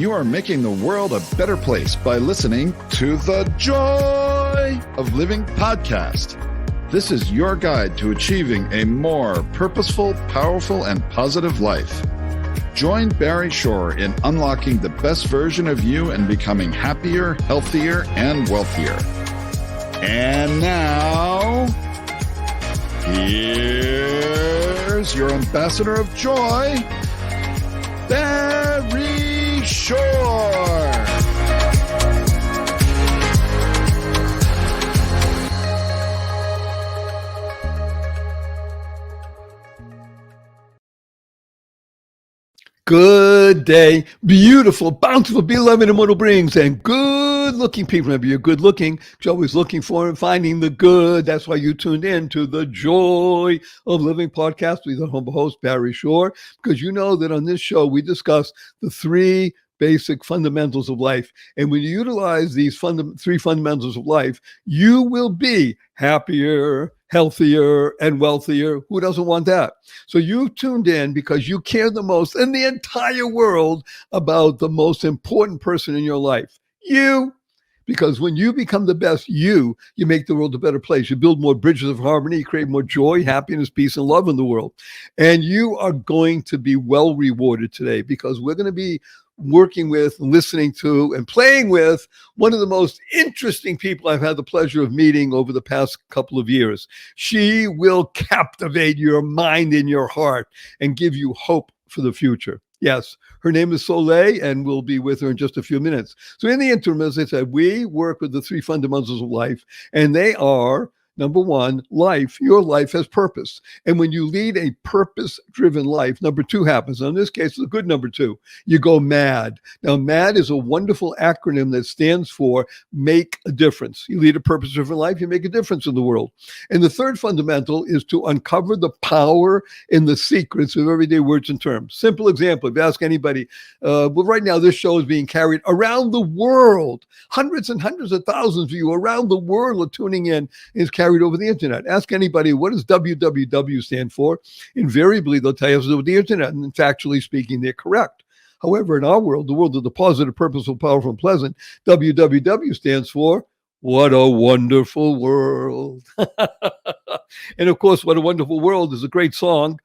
You are making the world a better place by listening to the Joy of Living podcast. This is your guide to achieving a more purposeful, powerful, and positive life. Join Barry Shore in unlocking the best version of you and becoming happier, healthier, and wealthier. And now, here's your ambassador of joy, Barry Shore. Good day, beautiful, bountiful, beloved, immortal beings, and good-looking people. Remember, you're good-looking. You're always looking for and finding the good. That's why you tuned in to the Joy of Living podcast with the humble host, Barry Shore, because you know that on this show, we discuss the three basic fundamentals of life. And when you utilize these three fundamentals of life, you will be happier, healthier, and wealthier. Who doesn't want that? So you tuned in because you care the most in the entire world about the most important person in your life, you. Because when you become the best you make the world a better place. You build more bridges of harmony, you create more joy, happiness, peace, and love in the world. And you are going to be well rewarded today because we're going to be working with, listening to, and playing with one of the most interesting people I've had the pleasure of meeting over the past couple of years. She will captivate your mind and your heart and give you hope for the future. Yes, her name is Soleil, and we'll be with her in just a few minutes. So in the interim, as I said, we work with the three fundamentals of life, and they are, number one, life. Your life has purpose. And when you lead a purpose-driven life, number two happens. Now, in this case, it's a good number two. You go MAD. Now, MAD is a wonderful acronym that stands for make a difference. You lead a purpose-driven life, you make a difference in the world. And the third fundamental is to uncover the power in the secrets of everyday words and terms. Simple example, if you ask anybody, well, right now this show is being carried around the world. Hundreds and hundreds of thousands of you around the world are tuning in. It's carried over the internet. Ask anybody, what does www stand for? Invariably, they'll tell you it's with the internet. And factually speaking, they're correct. However, in our world, the world of the positive, purposeful, powerful, and pleasant, www stands for what a wonderful world. And of course, What a Wonderful World is a great song.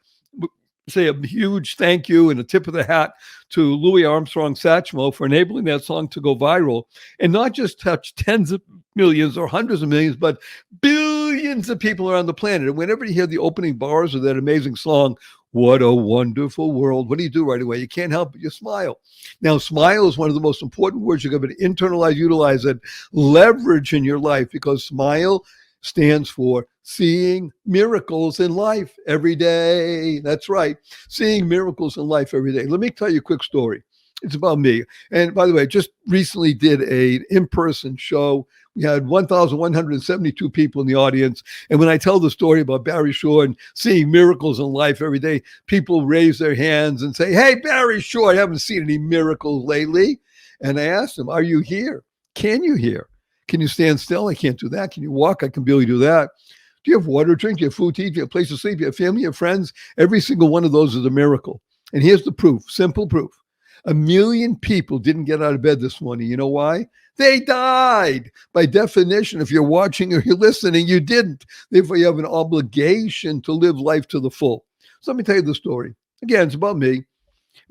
Say a huge thank you and a tip of the hat to Louis Armstrong Satchmo for enabling that song to go viral and not just touch tens of millions or hundreds of millions, but billions of people around the planet. And whenever you hear the opening bars of that amazing song, what a wonderful world, what do you do right away? You can't help but you smile. Now, smile is one of the most important words you're going to internalize, utilize, and leverage in your life, because smile stands for seeing miracles in life every day. That's right. Seeing miracles in life every day. Let me tell you a quick story. It's about me. And by the way, I just recently did an in-person show. We had 1,172 people in the audience. And when I tell the story about Barry Shore and seeing miracles in life every day, people raise their hands and say, hey, Barry Shore, I haven't seen any miracles lately. And I asked them, are you here? Can you hear? Can you stand still? I can't do that. Can you walk? I can barely do that. Do you have water to drink? Do you have food to eat? Do you have a place to sleep? Do you have family? Do you have friends? Every single one of those is a miracle. And here's the proof, simple proof. 1 million people didn't get out of bed this morning. You know why? They died. By definition, if you're watching or you're listening, you didn't. Therefore, you have an obligation to live life to the full. So let me tell you the story. Again, it's about me.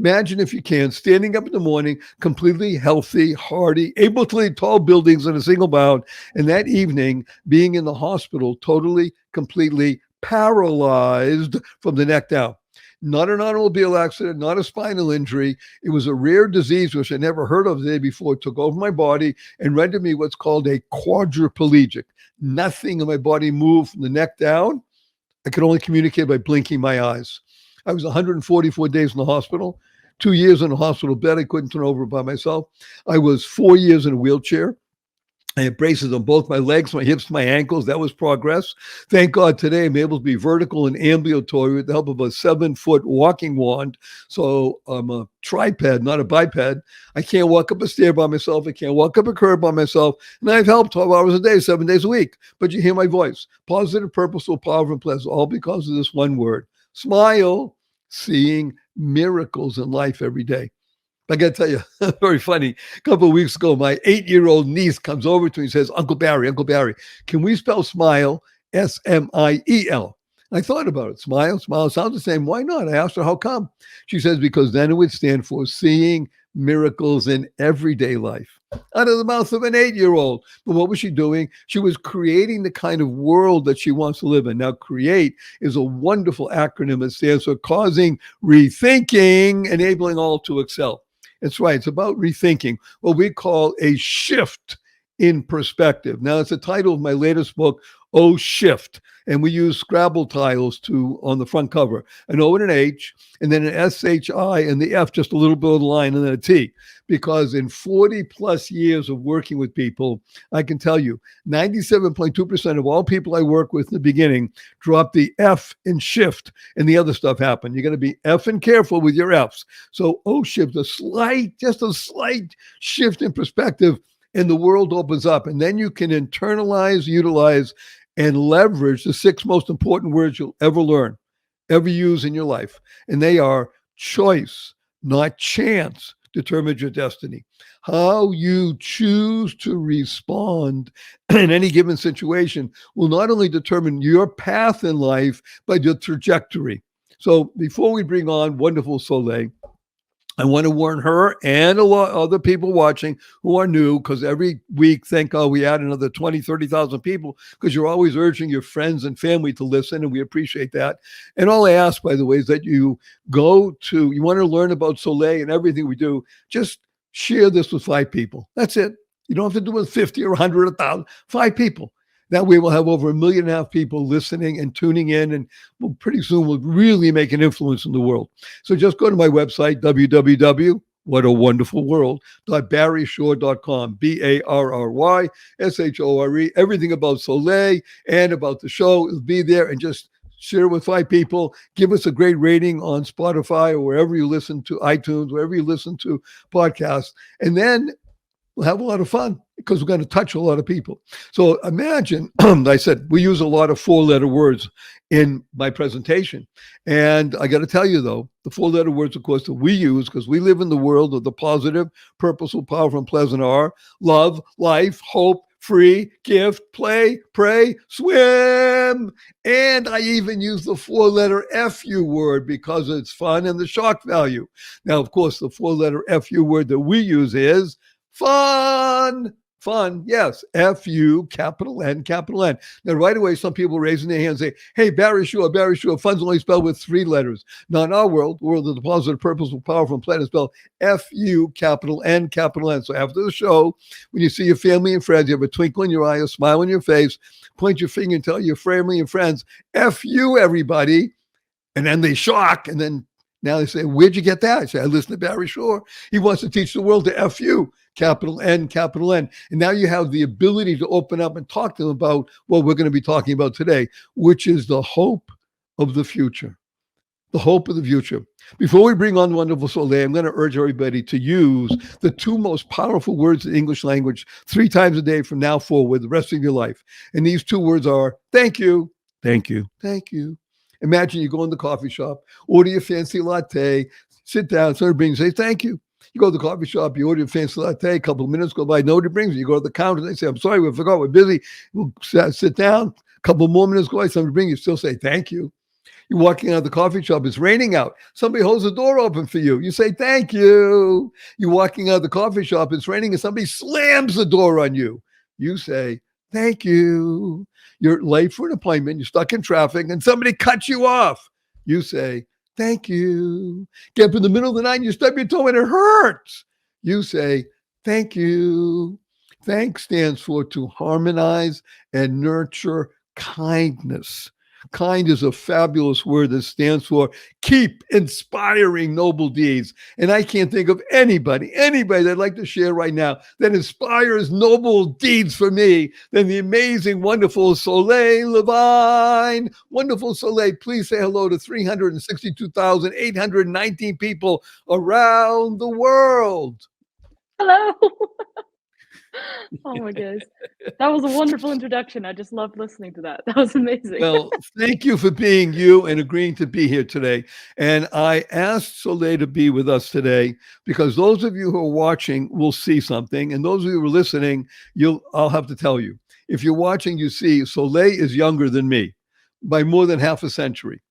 Imagine, if you can, standing up in the morning, completely healthy, hearty, able to lead tall buildings in a single bound, and that evening being in the hospital, totally, completely paralyzed from the neck down. Not an automobile accident, not a spinal injury. It was a rare disease which I never heard of the day before. It took over my body and rendered me what's called a quadriplegic. Nothing in my body moved from the neck down. I could only communicate by blinking my eyes. I was 144 days in the hospital, 2 years in a hospital bed. I couldn't turn over by myself. I was 4 years in a wheelchair. I had braces on both my legs, my hips, my ankles. That was progress. Thank God today I'm able to be vertical and ambulatory with the help of a 7-foot walking wand. So I'm a triped, not a biped. I can't walk up a stair by myself. I can't walk up a curb by myself. And I've helped 12 hours a day, 7 days a week. But you hear my voice. Positive, purposeful, powerful, and pleasant, all because of this one word. Smile. Seeing miracles in life every day. I got to tell you, very funny. A couple of weeks ago, my 8-year-old niece comes over to me and says, Uncle Barry, can we spell smile Smiel? I thought about it. Smile sounds the same. Why not? I asked her, how come? She says, because then it would stand for seeing miracles in everyday life. Out of the mouth of an 8-year-old. But what was she doing? She was creating the kind of world that she wants to live in. Now, CREATE is a wonderful acronym that stands for causing rethinking, enabling all to excel. That's right. It's about rethinking what we call a shift in perspective. Now, it's the title of my latest book, Oh Shift. And we use Scrabble tiles on the front cover, an O and an H, and then an SHI and the F, just a little bit of the line, and then a T. Because in 40 plus years of working with people, I can tell you 97.2% of all people I work with in the beginning drop the F in shift, and the other stuff happened. You're going to be effing careful with your Fs. So O shift, just a slight shift in perspective, and the world opens up. And then you can internalize, utilize, and leverage the 6 most important words you'll ever learn, ever use in your life. And they are choice, not chance, determines your destiny. How you choose to respond in any given situation will not only determine your path in life, but your trajectory. So before we bring on wonderful Soleil, I want to warn her and a lot of other people watching who are new, because every week, thank God, we add another 20, 30,000 people, because you're always urging your friends and family to listen, and we appreciate that. And all I ask, by the way, is that you you want to learn about Soleil and everything we do, just share this with 5 people. That's it. You don't have to do it with 50 or 100 or 1,000, 5 people. That way we'll have over 1.5 million people listening and tuning in, and pretty soon we'll really make an influence in the world. So just go to my website, www.whatawonderfulworld.barryshore.com, BARRYSHORE. Everything about Soleil and about the show will be there, and just share with 5 people. Give us a great rating on Spotify or wherever you listen to iTunes, wherever you listen to podcasts. And then we'll have a lot of fun, because we're going to touch a lot of people. So imagine, I said, we use a lot of 4-letter words in my presentation. And I got to tell you, though, the 4-letter words, of course, that we use, because we live in the world of the positive, purposeful, powerful, and pleasant, are love, life, hope, free, gift, play, pray, swim. And I even use the 4-letter FU word because it's fun and the shock value. Now, of course, the 4-letter FU word that we use is fun. Fun, yes. F-U, capital N, capital N. Now, right away, some people raising their hands and say, hey, Barry Shore, fun's only spelled with 3 letters. Now, in our world, the world of the positive, purposeful, powerful, and planet, is spelled F-U, capital N, capital N. So after the show, when you see your family and friends, you have a twinkle in your eye, a smile on your face, point your finger and tell your family and friends, F-U, everybody. And then they shock, and then now they say, where'd you get that? I say, I listen to Barry Shore. He wants to teach the world to F-U, capital N, capital N. And now you have the ability to open up and talk to them about what we're going to be talking about today, which is the hope of the future. The hope of the future. Before we bring on wonderful Soleil, I'm going to urge everybody to use the 2 most powerful words in the English language 3 times a day from now forward, the rest of your life. And these 2 words are thank you, thank you, thank you. Imagine you go in the coffee shop, order your fancy latte, sit down, somebody brings you, say thank you. You go to the coffee shop, you order your fancy latte, a couple of minutes go by, nobody brings you. You go to the counter, they say, I'm sorry, we forgot, we're busy. We'll sit down, a couple more minutes go by, somebody brings you, still say thank you. You're walking out of the coffee shop, it's raining out. Somebody holds the door open for you. You say thank you. You're walking out of the coffee shop, it's raining, and somebody slams the door on you. You say thank you. You're late for an appointment, you're stuck in traffic, and somebody cuts you off. You say, thank you. Get up in the middle of the night and you stub your toe and it hurts. You say, thank you. Thank stands for to harmonize and nurture kindness. Kind is a fabulous word that stands for keep inspiring noble deeds. And I can't think of anybody that I'd like to share right now that inspires noble deeds for me than the amazing, wonderful Soleil LaVigne. Wonderful Soleil, please say hello to 362,819 people around the world. Hello. Oh my goodness. That was a wonderful introduction. I just loved listening to that. That was amazing. Well, thank you for being you and agreeing to be here today. And I asked Soleil to be with us today because those of you who are watching will see something, and those of you who are listening, I'll have to tell you. If you're watching, you see Soleil is younger than me by more than half a century.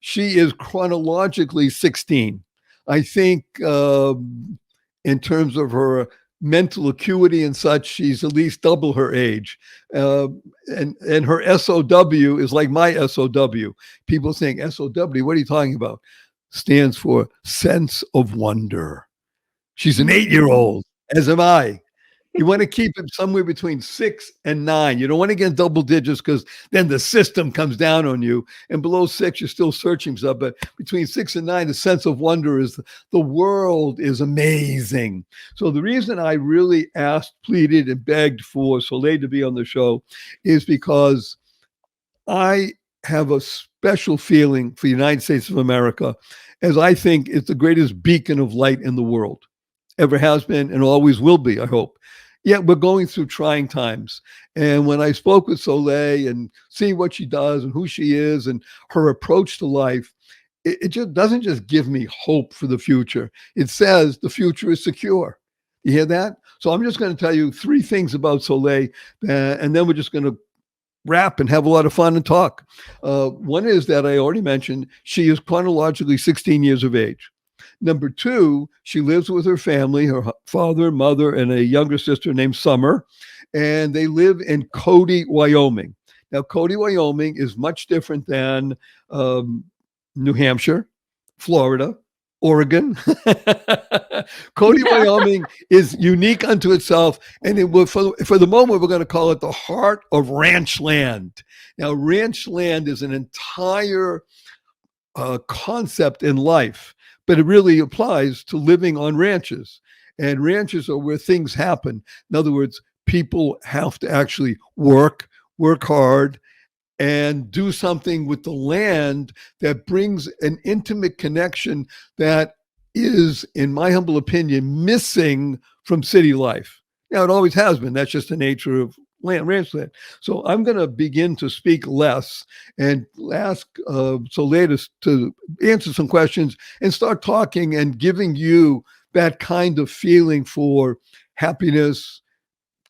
She is chronologically 16. I think in terms of her mental acuity and such, she's at least double her age. Uh, and her SOW is like my SOW. People saying SOW, what are you talking about? Stands for sense of wonder. She's an 8-year-old, as am I. You want to keep it somewhere between 6 and 9. You don't want to get double digits because then the system comes down on you. And below 6, you're still searching stuff. But between 6 and 9, the sense of wonder is the world is amazing. So the reason I really asked, pleaded, and begged for Soleil to be on the show is because I have a special feeling for the United States of America, as I think it's the greatest beacon of light in the world. Ever has been and always will be, I hope. Yet we're going through trying times. And when I spoke with Soleil and seeing what she does and who she is and her approach to life, it just doesn't just give me hope for the future. It says the future is secure. You hear that? So I'm just going to tell you 3 things about Soleil, and then we're just going to wrap and have a lot of fun and talk. One is that I already mentioned she is chronologically 16 years of age. Number 2, she lives with her family, her father, mother, and a younger sister named Summer, and they live in Cody, Wyoming. Now, Cody, Wyoming is much different than New Hampshire, Florida, Oregon. Cody, Yeah. Wyoming is unique unto itself, and it will, for the moment, we're going to call it the heart of ranch land. Now, ranch land is an entire concept in life, but it really applies to living on ranches. And ranches are where things happen. In other words, people have to actually work hard, and do something with the land that brings an intimate connection that is, in my humble opinion, missing from city life. Now, it always has been. That's just the nature of ranch land. So I'm going to begin to speak less and ask Soleil to answer some questions and start talking and giving you that kind of feeling for happiness,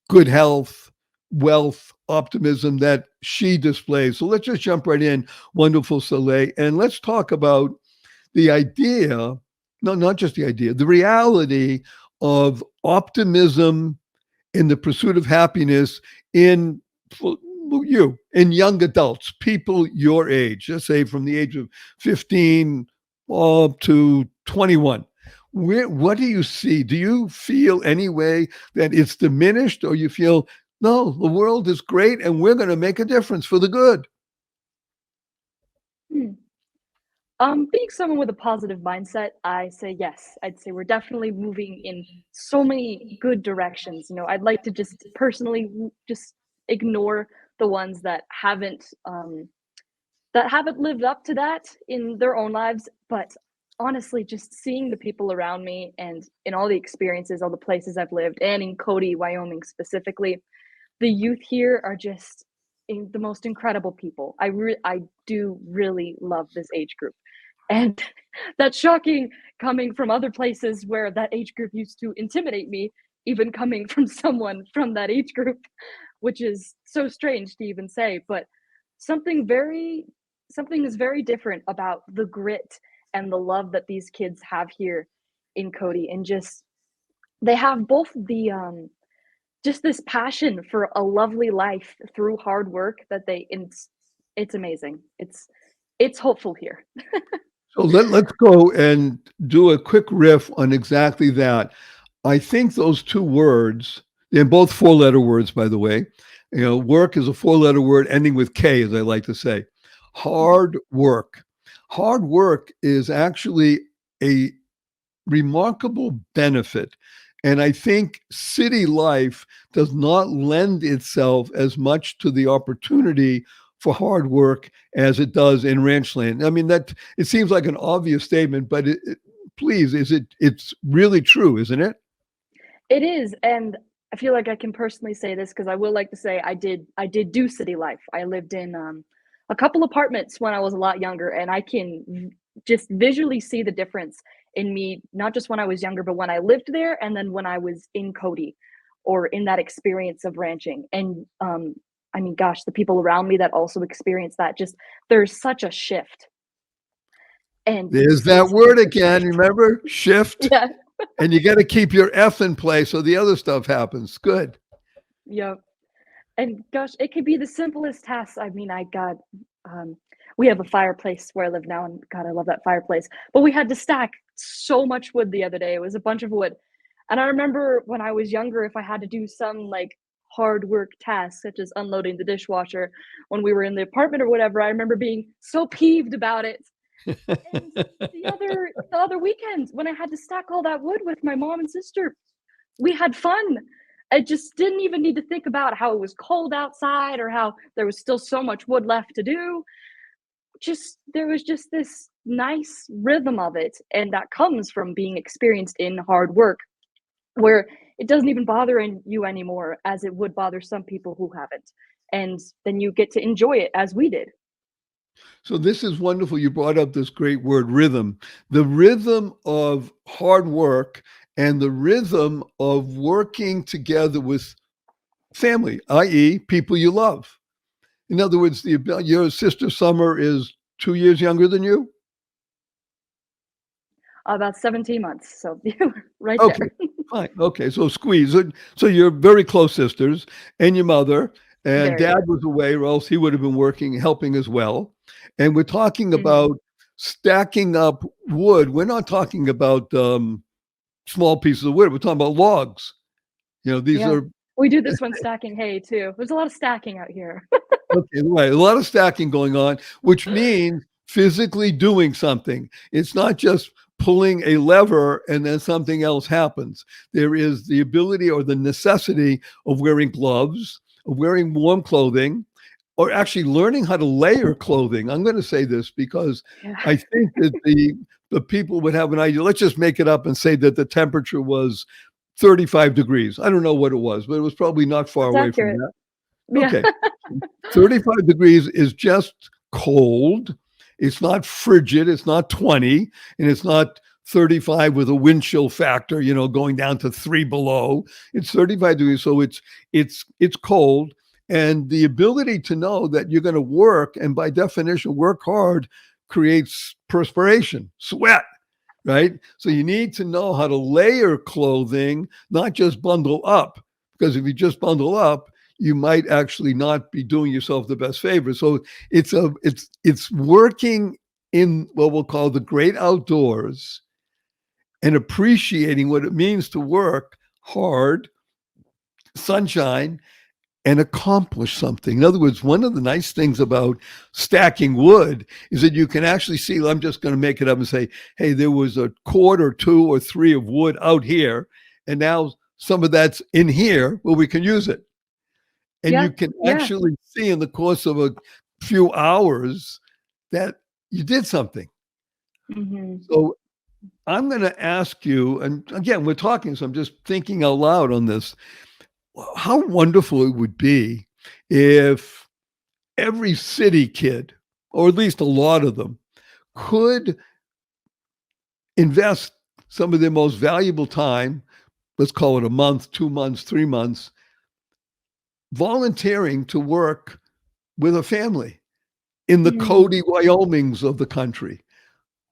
good health, wealth, optimism that she displays. So let's just jump right in, wonderful Soleil, and let's talk about the idea, no, not just the idea, the reality of optimism in the pursuit of happiness in young adults, people your age, let's say from the age of 15 up to 21. What do you see? Do you feel any way that it's diminished, or you feel, no, the world is great and we're going to make a difference for the good? Hmm. Being someone with a positive mindset, I say yes. I'd say we're definitely moving in so many good directions. I'd like to just personally just ignore the ones that haven't lived up to that in their own lives. But honestly, just seeing the people around me and in all the experiences, all the places I've lived, and in Cody, Wyoming specifically, the youth here are just the most incredible people. I do really love this age group. And that's shocking coming from other places where that age group used to intimidate me, even coming from someone from that age group, which is so strange to even say. But something very something is very different about the grit and the love that these kids have here in Cody. And just they have both the just this passion for a lovely life through hard work that it's amazing. It's hopeful here. So let's go and do a quick riff on exactly that. I think those 2 words, they're both 4-letter words, by the way. Work is a 4-letter word ending with K, as I like to say. Hard work. Hard work is actually a remarkable benefit. And I think city life does not lend itself as much to the opportunity for hard work as it does in ranch land. I mean, that it seems like an obvious statement, but please, it's really true, isn't it? It is. And I feel like I can personally say this because I will like to say I did do city life. I lived in a couple apartments when I was a lot younger, and I can just visually see the difference in me, not just when I was younger, but when I lived there, and then when I was in Cody, or in that experience of ranching. And I mean, gosh, the people around me that also experience that, just there's such a shift, and There's that it's word just a again. shift. Remember? Shift. Yeah. And you got to keep your F in place so the other stuff happens. Good. Yeah. And gosh, it could be the simplest tasks. I mean, um, we have a fireplace where I live now, and God, I love that fireplace. But we had to stack so much wood the other day. It was a bunch of wood. And I remember when I was younger, if I had to do some like hard work tasks, such as unloading the dishwasher when we were in the apartment or whatever, I remember being so peeved about it. And the other weekend when I had to stack all that wood with my mom and sister, we had fun. I just didn't even need to think about how it was cold outside or how there was still so much wood left to do. Just there was just this nice rhythm of it, and that comes from being experienced in hard work, where it doesn't even bother you anymore as it would bother some people who haven't. And then you get to enjoy it as we did. So this is wonderful. You brought up this great word, rhythm. The rhythm of hard work and the rhythm of working together with family, i.e., people you love. In other words, your sister Summer is 2 years younger than you. About 17 months. So right Okay, there. fine. Okay, so squeeze it. So you're very close sisters, and your mother, and Very. dad was away, or else he would have been working, helping as well. And we're talking Hmm. about stacking up wood. We're not talking about small pieces of wood. We're talking about logs. These Yeah. are We do this when stacking hay too. There's a lot of stacking out here. okay, right. A lot of stacking going on, which means physically doing something. It's not just pulling a lever and then something else happens. There is the ability or the necessity of wearing gloves, of wearing warm clothing, or actually learning how to layer clothing. I'm going to say this because Yeah. I think that the people would have an idea. Let's just make it up and say that the temperature was 35 degrees. I don't know what it was, but it was probably not far That's away from accurate. that. Yeah. Okay. 35 degrees is just cold. It's not frigid. It's not 20, and it's not 35 with a wind chill factor, going down to 3 below. It's 35 degrees, so it's cold. And the ability to know that you're going to work, and by definition, work hard creates perspiration, sweat, right? So you need to know how to layer clothing, not just bundle up, because if you just bundle up, you might actually not be doing yourself the best favor. So it's working in what we'll call the great outdoors and appreciating what it means to work hard, sunshine, and accomplish something. In other words, one of the nice things about stacking wood is that you can actually see, I'm just going to make it up and say, hey, there was a cord or two or three of wood out here, and now some of that's in here where we can use it. And Yeah. you can Yeah. actually see in the course of a few hours that you did something. Hmm. So I'm going to ask you, and again, we're talking, so I'm just thinking out loud on this. How wonderful it would be if every city kid, or at least a lot of them, could invest some of their most valuable time, let's call it a month, 2 months, 3 months, volunteering to work with a family in the Hmm. Cody, Wyomings of the country.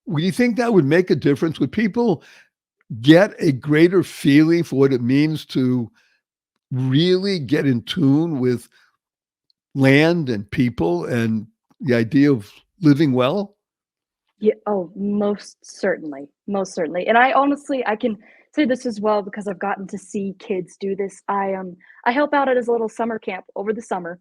Do you think that would make a difference? Would people get a greater feeling for what it means to really get in tune with land and people and the idea of living well? Yeah. Oh, most certainly. Most certainly. And I honestly, I can say this as well because I've gotten to see kids do this. I help out at his little summer camp over the summer.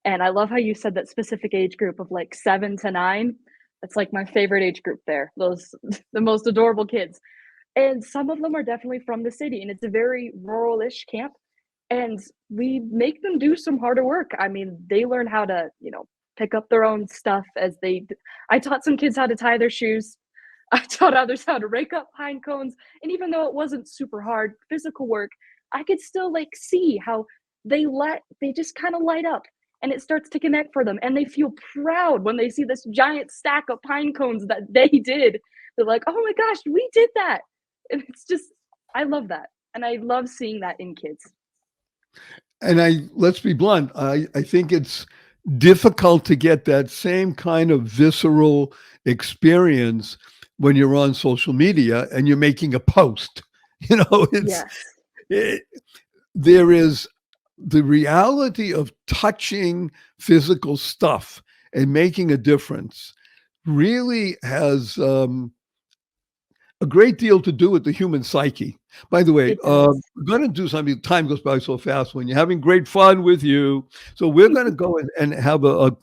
And I love how you said that specific age group of like 7 to 9. That's like my favorite age group there. Those the most adorable kids. And some of them are definitely from the city, and it's a very rural-ish camp, and we make them do some harder work. I mean, they learn how to, pick up their own stuff as I taught some kids how to tie their shoes. I taught others how to rake up pine cones, and even though it wasn't super hard physical work, I could still like see how they just kind of light up, and it starts to connect for them, and they feel proud when they see this giant stack of pine cones that they did. They're like, "Oh my gosh, we did that." And it's just, I love that. And I love seeing that in kids. And let's be blunt, I think it's difficult to get that same kind of visceral experience when you're on social media and you're making a post. It's Yes. it, there is the reality of touching physical stuff and making a difference really has a great deal to do with the human psyche. By the way, It does. we're going to do something. Time goes by so fast when you're having great fun with you. So we're going to go and have a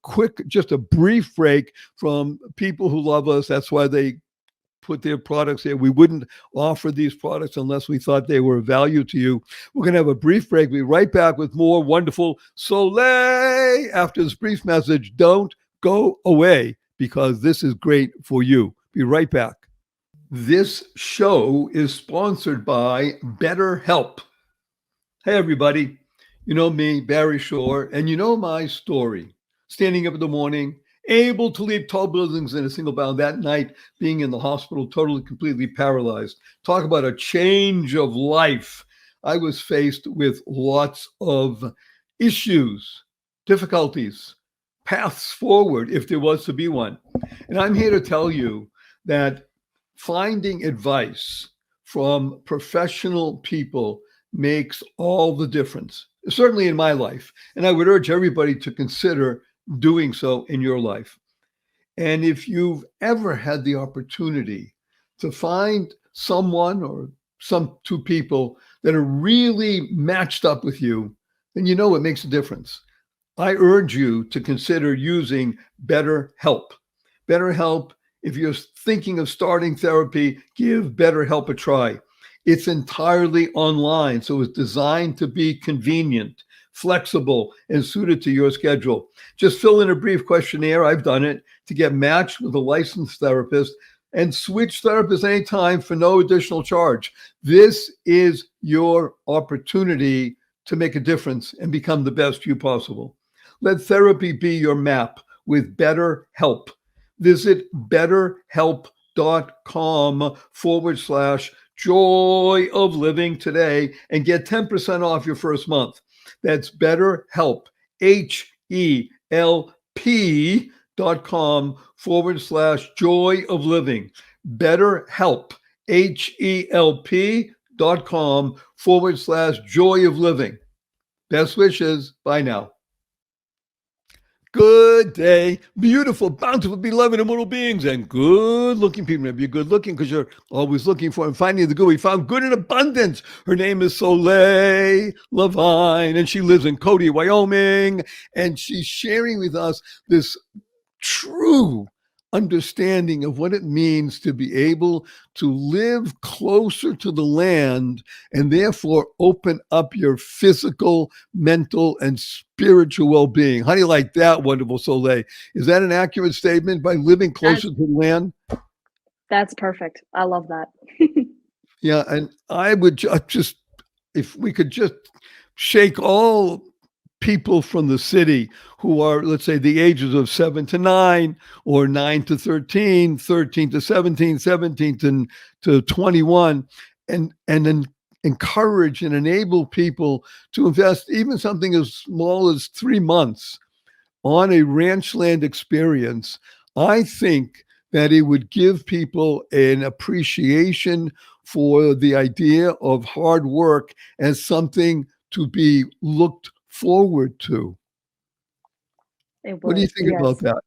quick, just a brief break from people who love us. That's why they put their products here. We wouldn't offer these products unless we thought they were of value to you. We're going to have a brief break. We'll be right back with more wonderful Soleil after this brief message. Don't go away because this is great for you. Be right back. This show is sponsored by BetterHelp. Hey, everybody. You know me, Barry Shore, and you know my story. Standing up in the morning, able to leap tall buildings in a single bound. That night, being in the hospital, totally, completely paralyzed. Talk about a change of life. I was faced with lots of issues, difficulties, paths forward, if there was to be one. And I'm here to tell you that finding advice from professional people makes all the difference, certainly in my life. And I would urge everybody to consider doing so in your life. And if you've ever had the opportunity to find someone or some two people that are really matched up with you, then you know it makes a difference. I urge you to consider using BetterHelp. BetterHelp, if you're thinking of starting therapy, give BetterHelp a try. It's entirely online, so it's designed to be convenient, flexible, and suited to your schedule. Just fill in a brief questionnaire. I've done it to get matched with a licensed therapist and switch therapists anytime for no additional charge. This is your opportunity to make a difference and become the best you possible. Let therapy be your map with BetterHelp. Visit betterhelp.com/joy of living today and get 10% off your first month. That's BetterHelp, HELP.com/joy of living. BetterHelp, HELP.com/joy of living. Best wishes. Bye now. Good day, beautiful, bountiful, beloved, immortal beings, and good-looking people. Maybe you're good-looking because you're always looking for and finding the good. We found good in abundance. Her name is Soleil LaVigne, and she lives in Cody, Wyoming, and she's sharing with us this true understanding of what it means to be able to live closer to the land and therefore open up your physical, mental, and spiritual well-being. How do you like that, wonderful Soleil? Is that an accurate statement? By living closer to the land? That's perfect. I love that. Yeah, and I would just, if we could just shake all people from the city who are, let's say, the ages of 7 to 9 or 9 to 13, 13 to 17, 17 to 21, and then encourage and enable people to invest even something as small as 3 months on a ranch land experience. I think that it would give people an appreciation for the idea of hard work as something to be looked forward to. What do you think about that?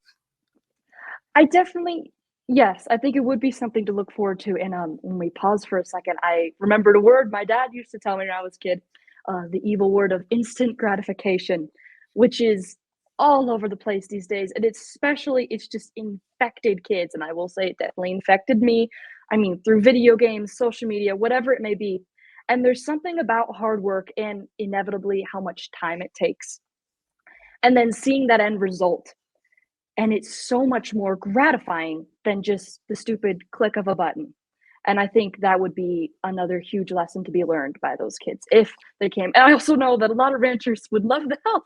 I definitely, yes, I think it would be something to look forward to. And when we pause for a second, I remembered a word my dad used to tell me when I was a kid, the evil word of instant gratification, which is all over the place these days. And it's just infected kids. And I will say it definitely infected me. I mean, through video games, social media, whatever it may be. And there's something about hard work and inevitably how much time it takes. And then seeing that end result. And it's so much more gratifying than just the stupid click of a button. And I think that would be another huge lesson to be learned by those kids if they came. And I also know that a lot of ranchers would love the help.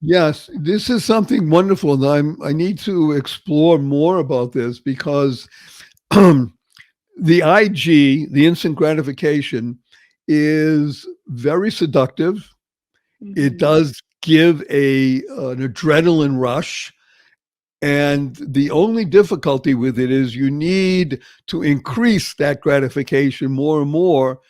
Yes, this is something wonderful, and I need to explore more about this because the the instant gratification, is very seductive. It Mhm. does give an adrenaline rush. And the only difficulty with it is you need to increase that gratification more and more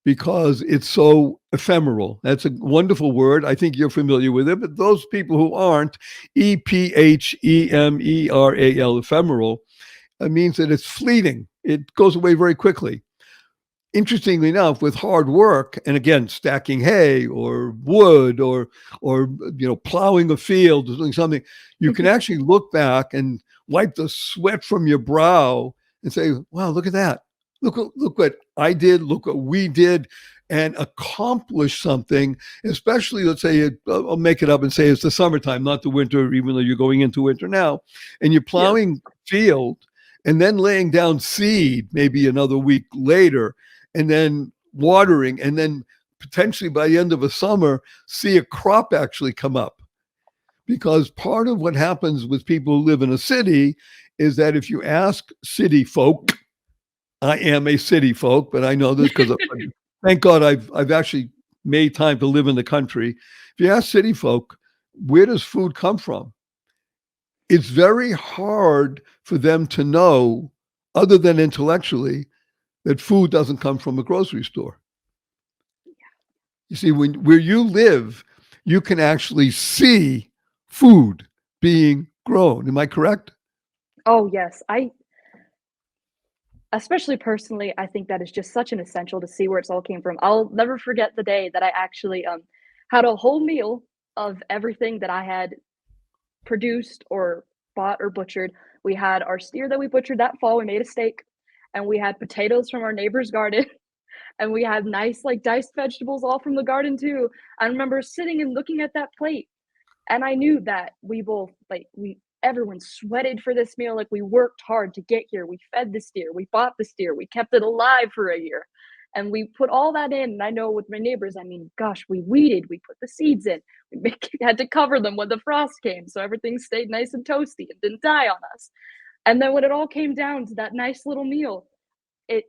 because it's so ephemeral. That's a wonderful word. I think you're familiar with it, but those people who aren't, ephemeral, ephemeral, it means that it's fleeting. It goes away very quickly. Interestingly enough, with hard work, and again, stacking hay or wood or plowing a field or doing something, you can actually look back and wipe the sweat from your brow and say, "Wow, look at that! Look what I did! Look what we did!" And accomplish something. Especially, let's say, I'll make it up and say it's the summertime, not the winter, even though you're going into winter now, and you're Yes. plowing field and then laying down seed maybe another week later and then watering, and then potentially by the end of a summer, see a crop actually come up. Because part of what happens with people who live in a city is that if you ask city folk, I am a city folk, but I know this because thank God I've actually made time to live in the country. If you ask city folk, where does food come from? It's very hard for them to know, other than intellectually, that food doesn't come from a grocery store. You see, where you live, you can actually see food being grown. Am I correct? Oh, yes. I especially personally, I think that is just such an essential to see where it's all came from. I'll never forget the day that I actually had a whole meal of everything that I had produced or bought or butchered. We had our steer that we butchered that fall. We made a steak, and we had potatoes from our neighbor's garden, and we had nice like diced vegetables all from the garden too. I remember sitting and looking at that plate, and I knew that we both like we everyone sweated for this meal. Like we worked hard to get here. We fed the steer, we bought the steer, we kept it alive for a year. And we put all that in. And I know with my neighbors, I mean, gosh, we weeded, we put the seeds in, had to cover them when the frost came so everything stayed nice and toasty and didn't die on us. And then when it all came down to that nice little meal, it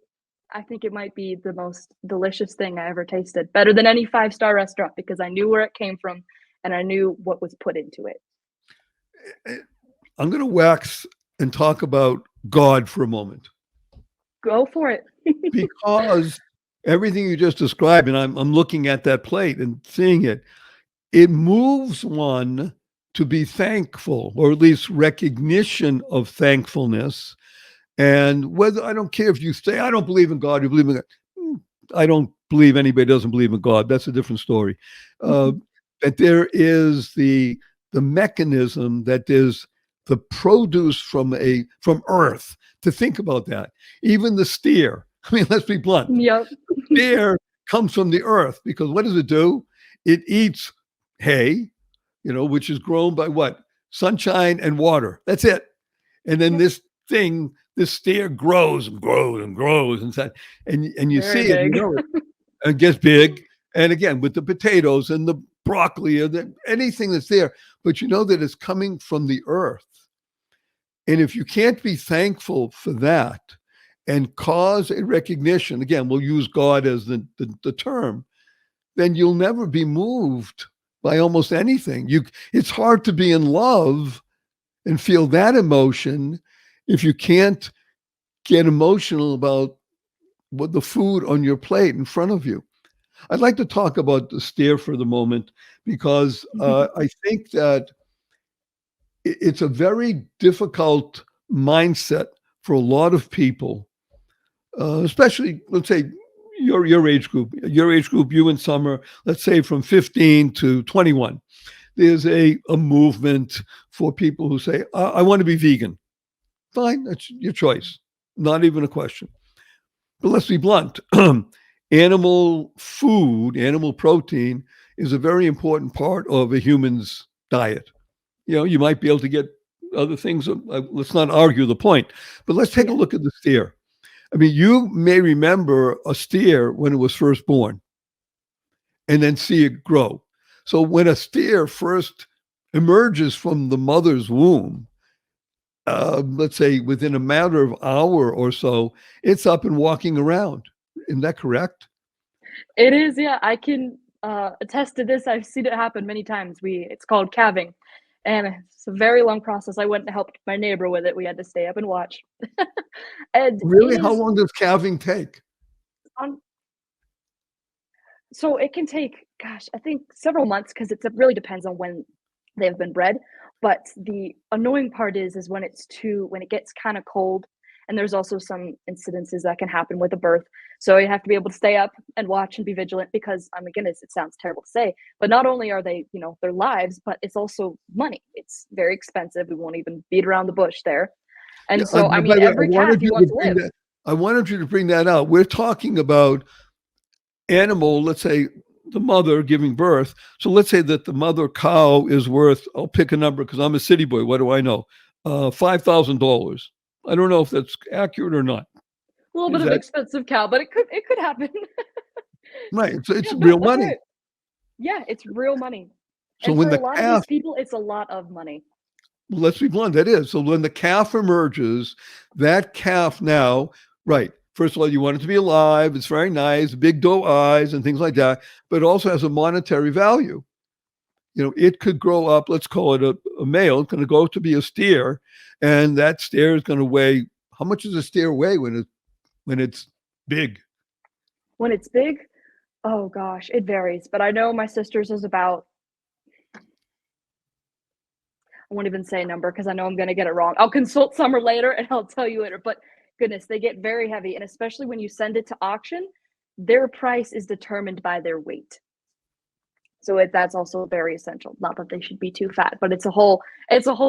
I think it might be the most delicious thing I ever tasted. Better than any five-star restaurant because I knew where it came from and I knew what was put into it. I'm going to wax and talk about God for a moment. Go for it. Because everything you just described, and I'm looking at that plate and seeing it, it moves one to be thankful, or at least recognition of thankfulness. And whether, I don't care if you say, I don't believe in God, you believe in God. I don't believe anybody doesn't believe in God. That's a different story. That there is the mechanism, that there's the produce from earth. To think about that. Even the steer. I mean, let's be blunt. Yep. The steer comes from the earth because what does it do? It eats hay, which is grown by what? Sunshine and water. That's it. And then Yep. this steer grows and grows and grows inside, and you Very see it, big. it, and gets big. And again, with the potatoes and the broccoli or anything that's there, but you know that it's coming from the earth. And if you can't be thankful for that and cause a recognition, again, we'll use God as the term, then you'll never be moved by almost anything. It's hard to be in love and feel that emotion if you can't get emotional about what the food on your plate in front of you. I'd like to talk about the steer for the moment because I think that it's a very difficult mindset for a lot of people, especially, let's say, your age group, you in summer, let's say from 15 to 21. There's a movement for people who say, I want to be vegan. Fine, that's your choice. Not even a question. But let's be blunt. Animal food, animal protein is a very important part of a human's diet. You might be able to get other things. Let's not argue the point, but let's take a look at the steer. I mean, you may remember a steer when it was first born and then see it grow. So when a steer first emerges from the mother's womb, let's say within a matter of hour or so, it's up and walking around. Isn't that correct? It is, yeah. I can attest to this. I've seen it happen many times. It's called calving, and it's a very long process. I went and helped my neighbor with it. We had to stay up and watch. And Really? it How is long does calving take? on so it can take, gosh, I think several months because it really depends on when they've been bred. But the annoying part is when it gets kind of cold, and there's also some incidences that can happen with a birth. So you have to be able to stay up and watch and be vigilant because, I mean, goodness, it sounds terrible to say, but not only are they, their lives, but it's also money. It's very expensive. We won't even beat around the bush there. Yeah, And so, I by mean, the way, every calf you want to live. I wanted you to bring that out. We're talking about animal, let's say the mother giving birth. So let's say that the mother cow is worth, I'll pick a number because I'm a city boy. What do I know? $5,000. I don't know if that's accurate or not. A little bit Is of that expensive cow, but it could happen. right? So it's Yeah, real that's money. right. Yeah, it's real money. So And when for a the lot of calf, these people, it's a lot of money. let's be blunt, that is. So when the calf emerges, that calf now, right? First of all, you want it to be alive. It's very nice, big doe eyes and things like that, but it also has a monetary value. It could grow up, let's call it a male, it's going to go to be a steer, and that steer is going to weigh, how much does a steer weigh when it's big? When it's big, oh gosh, it varies. But I know my sister's is about, I won't even say a number because I know I'm going to get it wrong. I'll consult Summer later and I'll tell you later. But goodness, they get very heavy. And especially when you send it to auction, their price is determined by their weight. So that's also very essential. Not that they should be too fat, but it's a whole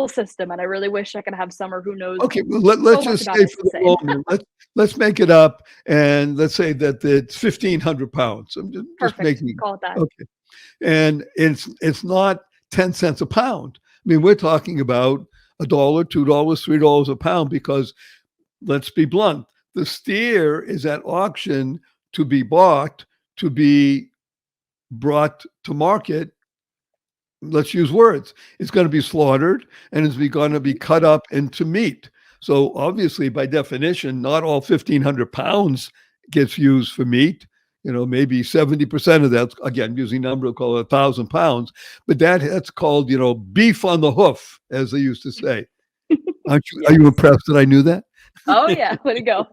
system. And I really wish I could have Summer who knows Okay, well, so let's much just about say it for to the say. moment, let's make it up, and let's say that it's 1,500 pounds. I'm just Perfect. making Call it that. okay, and it's not 10 cents a pound. I mean, we're talking about $1, $2, $3 a pound because let's be blunt, the steer is at auction to be bought, to be brought to market. Let's use words. It's going to be slaughtered and it's going to be cut up into meat. So obviously, by definition, not all 1,500 pounds gets used for meat. Maybe 70% of that, again, using number, call it 1,000 pounds. But that's called, beef on the hoof, as they used to say. Are you Yes. impressed that I knew that? Oh yeah, way to go.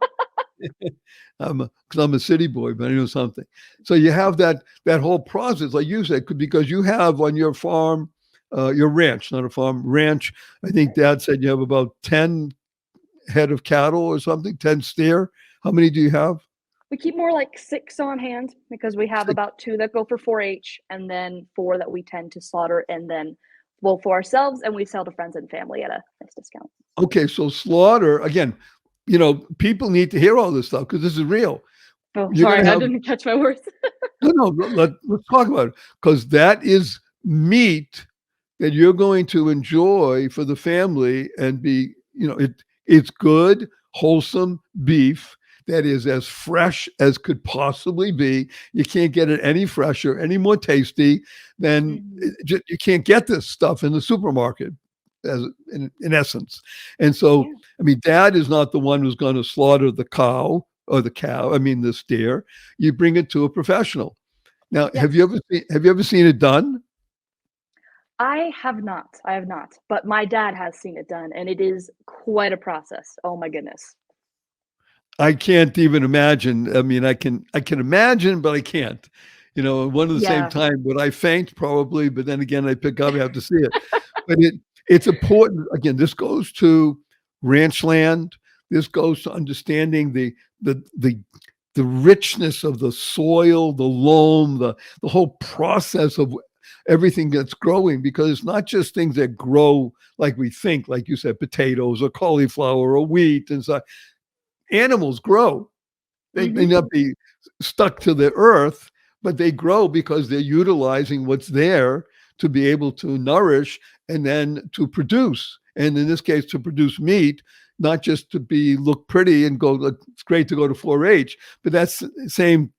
Because I'm a city boy, but I know something. So you have that whole process, like you said, because you have on your farm, your ranch, not a farm, ranch. I think Dad said you have about 10 head of cattle or something, 10 steer. How many do you have? We keep more like 6 on hand because we have Six. about 2 that go for 4-H and then 4 that we tend to slaughter and then well for ourselves and we sell to friends and family at a nice discount. Okay, so slaughter again. People need to hear all this stuff because this is real. Oh, You're sorry, going to I have didn't catch my words. no. Let's talk about it because that is meat that you're going to enjoy for the family and be. It's good, wholesome beef that is as fresh as could possibly be. You can't get it any fresher, any more tasty than you can't get this stuff in the supermarket. As in essence, and so Yeah. I mean, Dad is not the one who's going to slaughter the cow or the cow. I mean, the steer. You bring it to a professional. Now, Yes. have you ever seen it done? I have not, but my dad has seen it done and it is quite a process. Oh my goodness. I can't even imagine. I mean, I can imagine, but I can't. One at the same Yeah. time, would I faint? Probably, but then again, I pick up, I have to see it. But it's important. Again, this goes to ranch land. This goes to understanding the richness of the soil, the loam, the whole process of everything that's growing, because it's not just things that grow like we think, like you said, potatoes or cauliflower or wheat and so. Animals grow. They may not be stuck to the earth, but they grow because they're utilizing what's there to be able to nourish and then to produce. and in this case, to produce meat, not just to look pretty and go, it's great to go to 4-H, but that's the same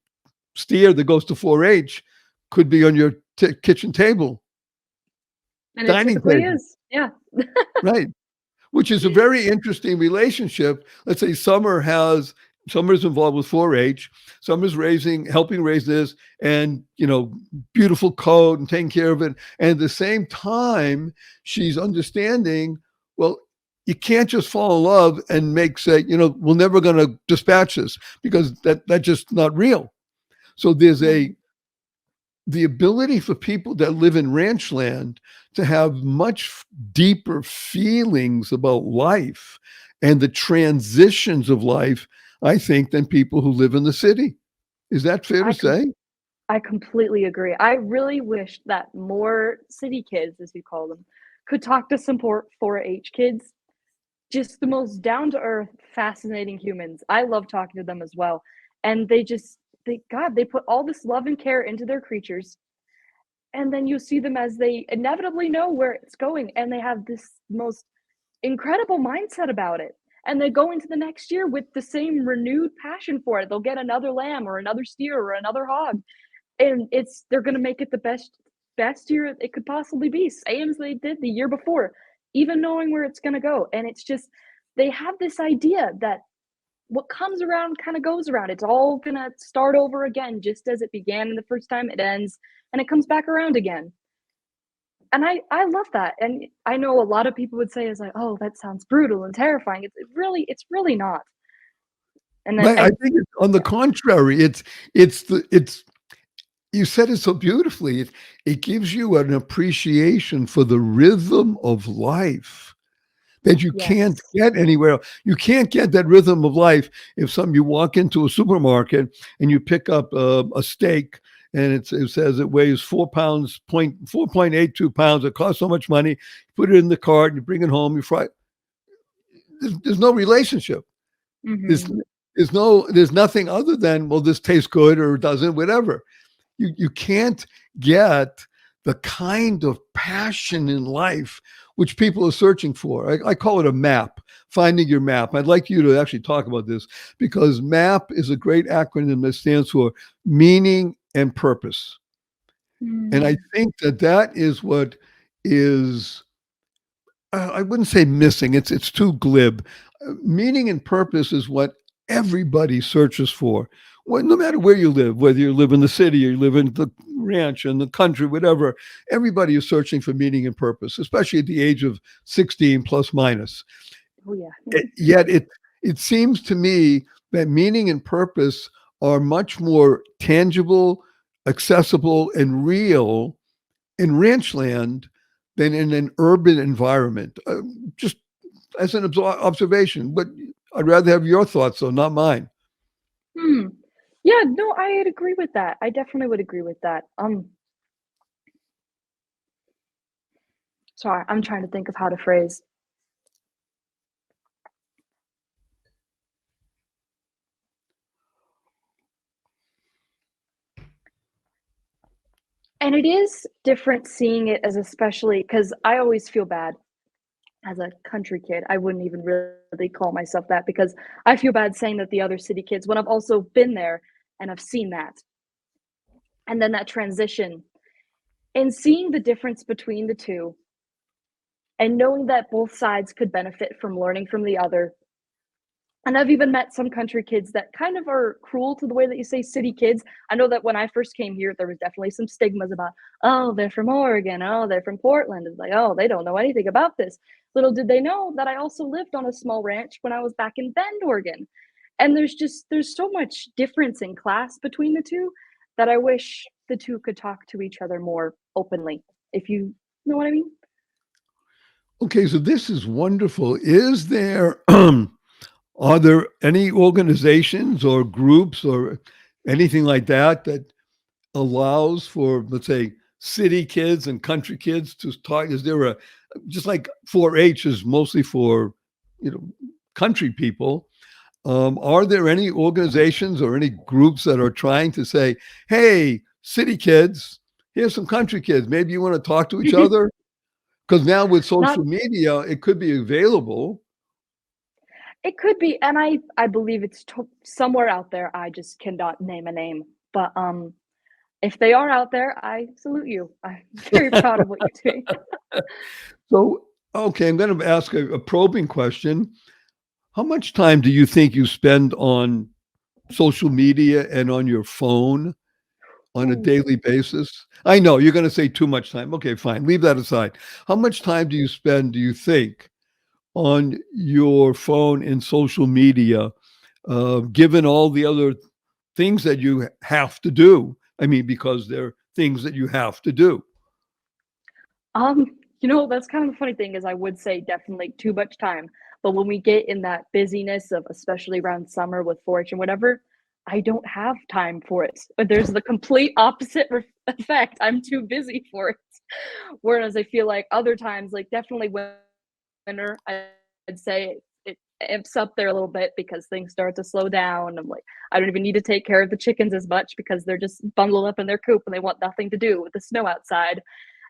steer that goes to 4-H could be on your kitchen table, And it dining typically table, is. Yeah. right? Which is a very interesting relationship. Let's say Summer's involved with 4-H. Summer's helping raise this, and beautiful coat and taking care of it. And at the same time, she's understanding, well, you can't just fall in love and say, we're never going to dispatch this, because that's just not real. So there's the ability for people that live in ranch land to have much deeper feelings about life and the transitions of life, I think, than people who live in the city. Is that fair to say? I completely agree. I really wish that more city kids, as we call them, could talk to some 4-H kids. Just the most down-to-earth, fascinating humans. I love talking to them as well. And they put all this love and care into their creatures. And then you see them as they inevitably know where it's going. And they have this most incredible mindset about it. And they go into the next year with the same renewed passion for it. They'll get another lamb or another steer or another hog. And they're going to make it the best year it could possibly be, same as they did the year before, even knowing where it's going to go. And it's just, they have this idea that what comes around kind of goes around. It's all going to start over again, just as it began the first time. It ends and it comes back around again. And I love that. And I know a lot of people would say, like, oh, that sounds brutal and terrifying. It's really not. And then I think it's on the contrary. You said it so beautifully. It gives you an appreciation for the rhythm of life that you can't get anywhere. You can't get that rhythm of life if you walk into a supermarket and you pick up a steak, and it says it weighs 4.82 pounds. It costs so much money. You put it in the cart, you bring it home, you fry it. There's no relationship. Mm-hmm. There's nothing other than, well, this tastes good or doesn't, whatever. You can't get the kind of passion in life which people are searching for. I call it a map, finding your map. I'd like you to actually talk about this, because MAP is a great acronym that stands for meaning and purpose. And I think that is what is, I wouldn't say missing. It's too glib. Meaning and purpose is what everybody searches for. Well, no matter where you live, whether you live in the city or you live in the ranch, in the country, whatever, everybody is searching for meaning and purpose, especially at the age of 16 plus minus. Oh, yeah. Yet it seems to me that meaning and purpose are much more tangible, accessible, and real in ranch land than in an urban environment. Just as an observation, but I'd rather have your thoughts, though, not mine. Yeah, no, I'd agree with that. I definitely would agree with that. Sorry, I'm trying to think of how to phrase. And it is different seeing it as, especially because I always feel bad as a country kid. I wouldn't even really call myself that, because I feel bad saying that the other city kids, when I've also been there and I've seen that. And then that transition and seeing the difference between the two and knowing that both sides could benefit from learning from the other. And I've even met some country kids that kind of are cruel to the way that you say city kids. I know that when I first came here, there was definitely some stigmas about, oh, they're from Oregon. Oh, they're from Portland. It's like, oh, they don't know anything about this. Little did they know that I also lived on a small ranch when I was back in Bend, Oregon. And there's so much difference in class between the two that I wish the two could talk to each other more openly, if you know what I mean. Okay, so this is wonderful. Is there are there any organizations or groups or anything like that that allows for, let's say, city kids and country kids to talk? Is there just like 4-H is mostly for, country people? Are there any organizations or any groups that are trying to say, hey, city kids, here's some country kids, maybe you want to talk to each other? Because now with Not social media, it could be available. It could be, and I believe it's somewhere out there. I just cannot name a name, but if they are out there, I salute you. I'm very proud of what you're doing. So, okay, I'm going to ask a probing question. How much time do you think you spend on social media and on your phone on a Ooh. daily basis? I know you're going to say too much time. Okay, fine. Leave that aside. How much time do you spend, do you think, on your phone and social media, given all the other things that you have to do? I mean, because they're things that you have to do. That's kind of the funny thing is I would say definitely too much time. But when we get in that busyness of especially around summer with Forge and whatever, I don't have time for it. But there's the complete opposite effect. I'm too busy for it. Whereas I feel like other times, like definitely winter, I'd say it amps up there a little bit because things start to slow down. I'm like, I don't even need to take care of the chickens as much because they're just bundled up in their coop and they want nothing to do with the snow outside.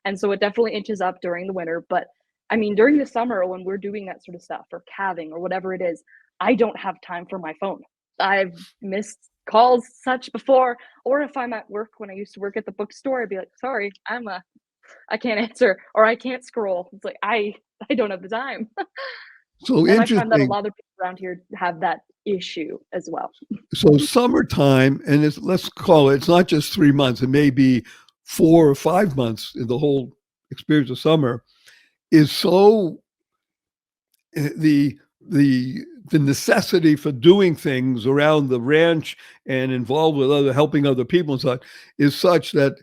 And so it definitely inches up during the winter. But I mean, during the summer when we're doing that sort of stuff or calving or whatever it is, I don't have time for my phone. I've missed calls such before, or if I'm at work when I used to work at the bookstore, I'd be like, sorry, I can't answer or I can't scroll. It's like I don't have the time. So And I find that a interesting. lot of people around here have that issue as well. So summertime, and let's call it, it's not just 3 months, it may be 4 or 5 months in the whole experience of summer, is so the the the necessity for doing things around the ranch and involved with helping other people and such is such that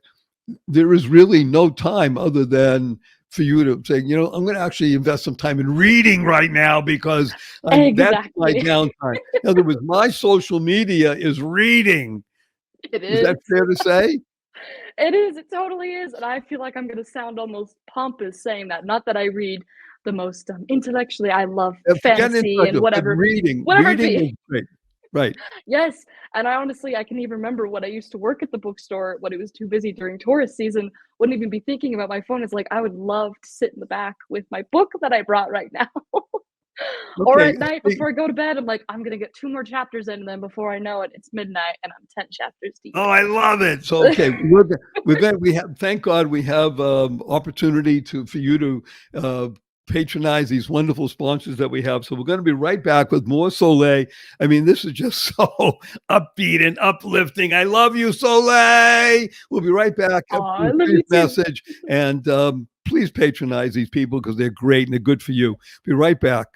there is really no time other than for you to say, I'm going to actually invest some time in reading right now because that's my Exactly. downtime. In other words, my social media is reading. It Is that is. fair to say? It is. It totally is. And I feel like I'm going to sound almost pompous saying that. Not that I read the most intellectually. I love Forget fantasy and intellectual, but whatever it reading is be. great. Right. Yes. And I can even remember when I used to work at the bookstore when it was too busy during tourist season, wouldn't even be thinking about my phone. It's like, I would love to sit in the back with my book that I brought right now. Or Okay. at night before I go to bed, I'm like, I'm going to get 2 more chapters in. And then before I know it, it's midnight and I'm 10 chapters deep. Oh, I love it. So, okay, we have, thank God we have opportunity for you to patronize these wonderful sponsors that we have. So we're going to be right back with more Soleil. I mean, this is just so upbeat and uplifting. I love you, Soleil. We'll be right back Oh, after I a love brief you too. message. And please patronize these people because they're great and they're good for you. Be right back.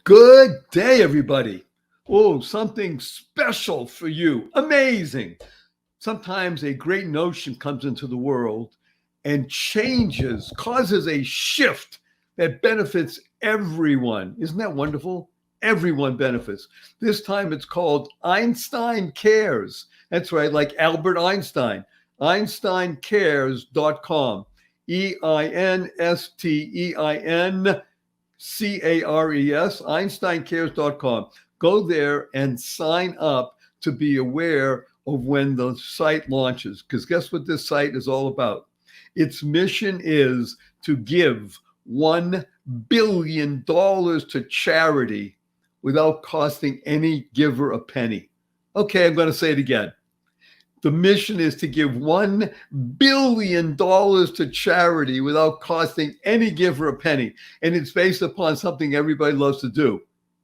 Good day, everybody. Oh, something special for you. Amazing. Sometimes a great notion comes into the world and causes a shift that benefits everyone. Isn't that wonderful? Everyone benefits. This time it's called Einstein Cares. That's right, like Albert Einstein. EinsteinCares.com. EinsteinCares, EinsteinCares.com. Go there and sign up to be aware of when the site launches. Because guess what this site is all about? Its mission is to give $1 billion to charity without costing any giver a penny. Okay, I'm going to say it again. The mission is to give $1 billion to charity without costing any giver a penny. And it's based upon something everybody loves to do.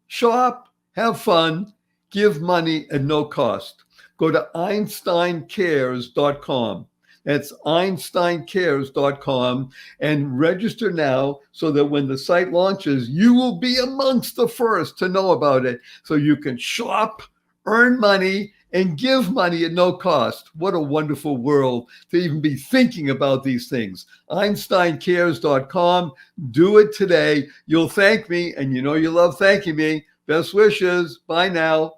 Shop, have fun, give money at no cost. Go to EinsteinCares.com. That's EinsteinCares.com and register now so that when the site launches, you will be amongst the first to know about it. So you can shop, earn money, and give money at no cost. What a wonderful world to even be thinking about these things. EinsteinCares.com. Do it today. You'll thank me, and you know you love thanking me. Best wishes. Bye now.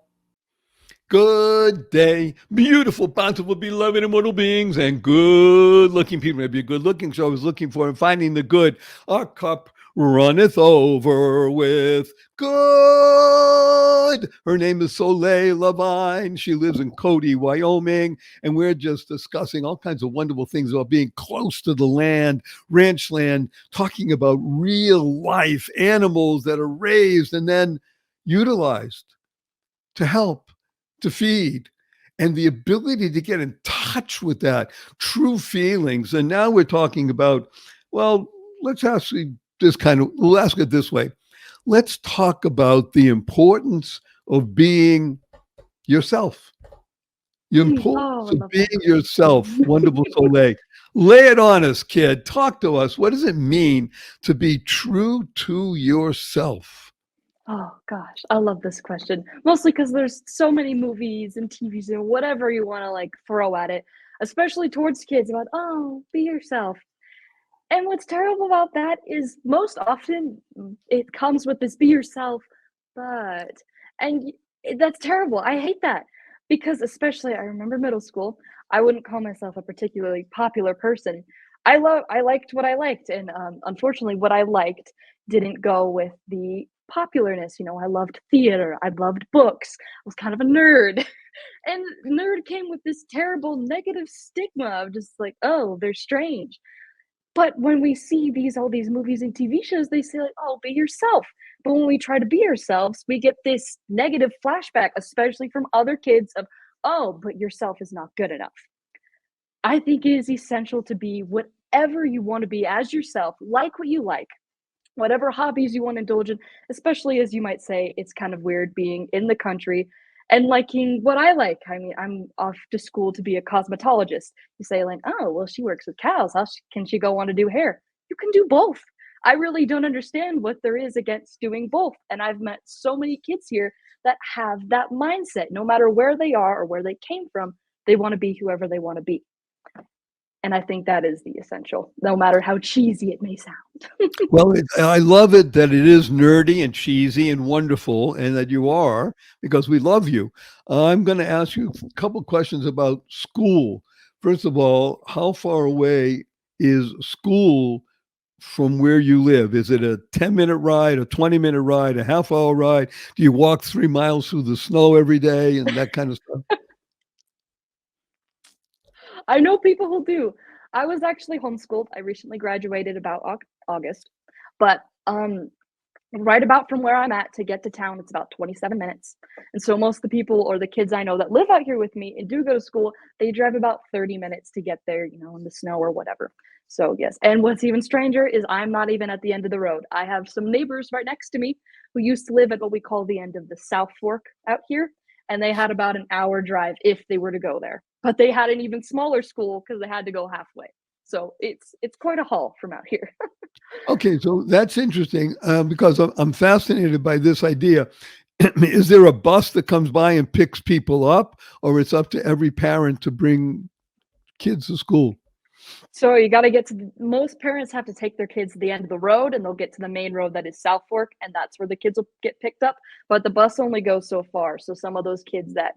Good day, beautiful, bountiful, beloved, immortal beings, and good-looking people. Maybe a good-looking show I was looking for and finding the good. Our cup runneth over with good. Her name is Soleil LaVigne. She lives in Cody, Wyoming, and we're just discussing all kinds of wonderful things about being close to the land, ranch land, talking about real life animals that are raised and then utilized to help, to feed, and the ability to get in touch with that true feelings. And now we're talking about, well, let's ask this we'll ask it this way. Let's talk about the importance of being yourself. The importance Oh, I of love being that yourself. question. Wonderful Soleil. Lay it on us, kid. Talk to us. What does it mean to be true to yourself? Oh gosh, I love this question. Mostly because there's so many movies and TVs or whatever you want to like throw at it, especially towards kids about, oh, be yourself. And what's terrible about that is most often it comes with this be yourself, but and that's terrible. I hate that because especially I remember middle school, I wouldn't call myself a particularly popular person. I liked what I liked, and unfortunately, what I liked didn't go with the popularness. You know, I loved theater, I loved books, I was kind of a nerd, and nerd came with this terrible negative stigma of just like, oh, they're strange. But when we see all these movies and TV shows, they say like, "Oh, be yourself." But when we try to be ourselves, we get this negative flashback, especially from other kids of, "Oh, but yourself is not good enough." I think it is essential to be whatever you want to be as yourself, like what you like, whatever hobbies you want to indulge in, especially as you might say, it's kind of weird being in the country and liking what I like. I mean, I'm off to school to be a cosmetologist. You say, like, oh, well, she works with cows. Can she go on to do hair? You can do both. I really don't understand what there is against doing both. And I've met so many kids here that have that mindset. No matter where they are or where they came from, they want to be whoever they want to be. And I think that is the essential, no matter how cheesy it may sound. Well, I love it that it is nerdy and cheesy and wonderful, and that you are, because we love you. I'm going to ask you a couple questions about school. First of all, how far away is school from where you live? Is it a 10-minute ride, a 20-minute ride, a half-hour ride? Do you walk 3 miles through the snow every day and that kind of stuff? I know people who do. I was actually homeschooled. I recently graduated about August, but right about from where I'm at to get to town, it's about 27 minutes. And so most of the people or the kids I know that live out here with me and do go to school, they drive about 30 minutes to get there, you know, in the snow or whatever. So yes, and what's even stranger is I'm not even at the end of the road. I have some neighbors right next to me who used to live at what we call the end of the South Fork out here, and they had about an hour drive if they were to go there. But they had an even smaller school because they had to go halfway. So it's quite a haul from out here. Okay, so that's interesting because I'm fascinated by this idea. Is there a bus that comes by and picks people up, or it's up to every parent to bring kids to school? So you got to get to most parents have to take their kids to the end of the road and they'll get to the main road that is South Fork and that's where the kids will get picked up. But the bus only goes so far. So some of those kids that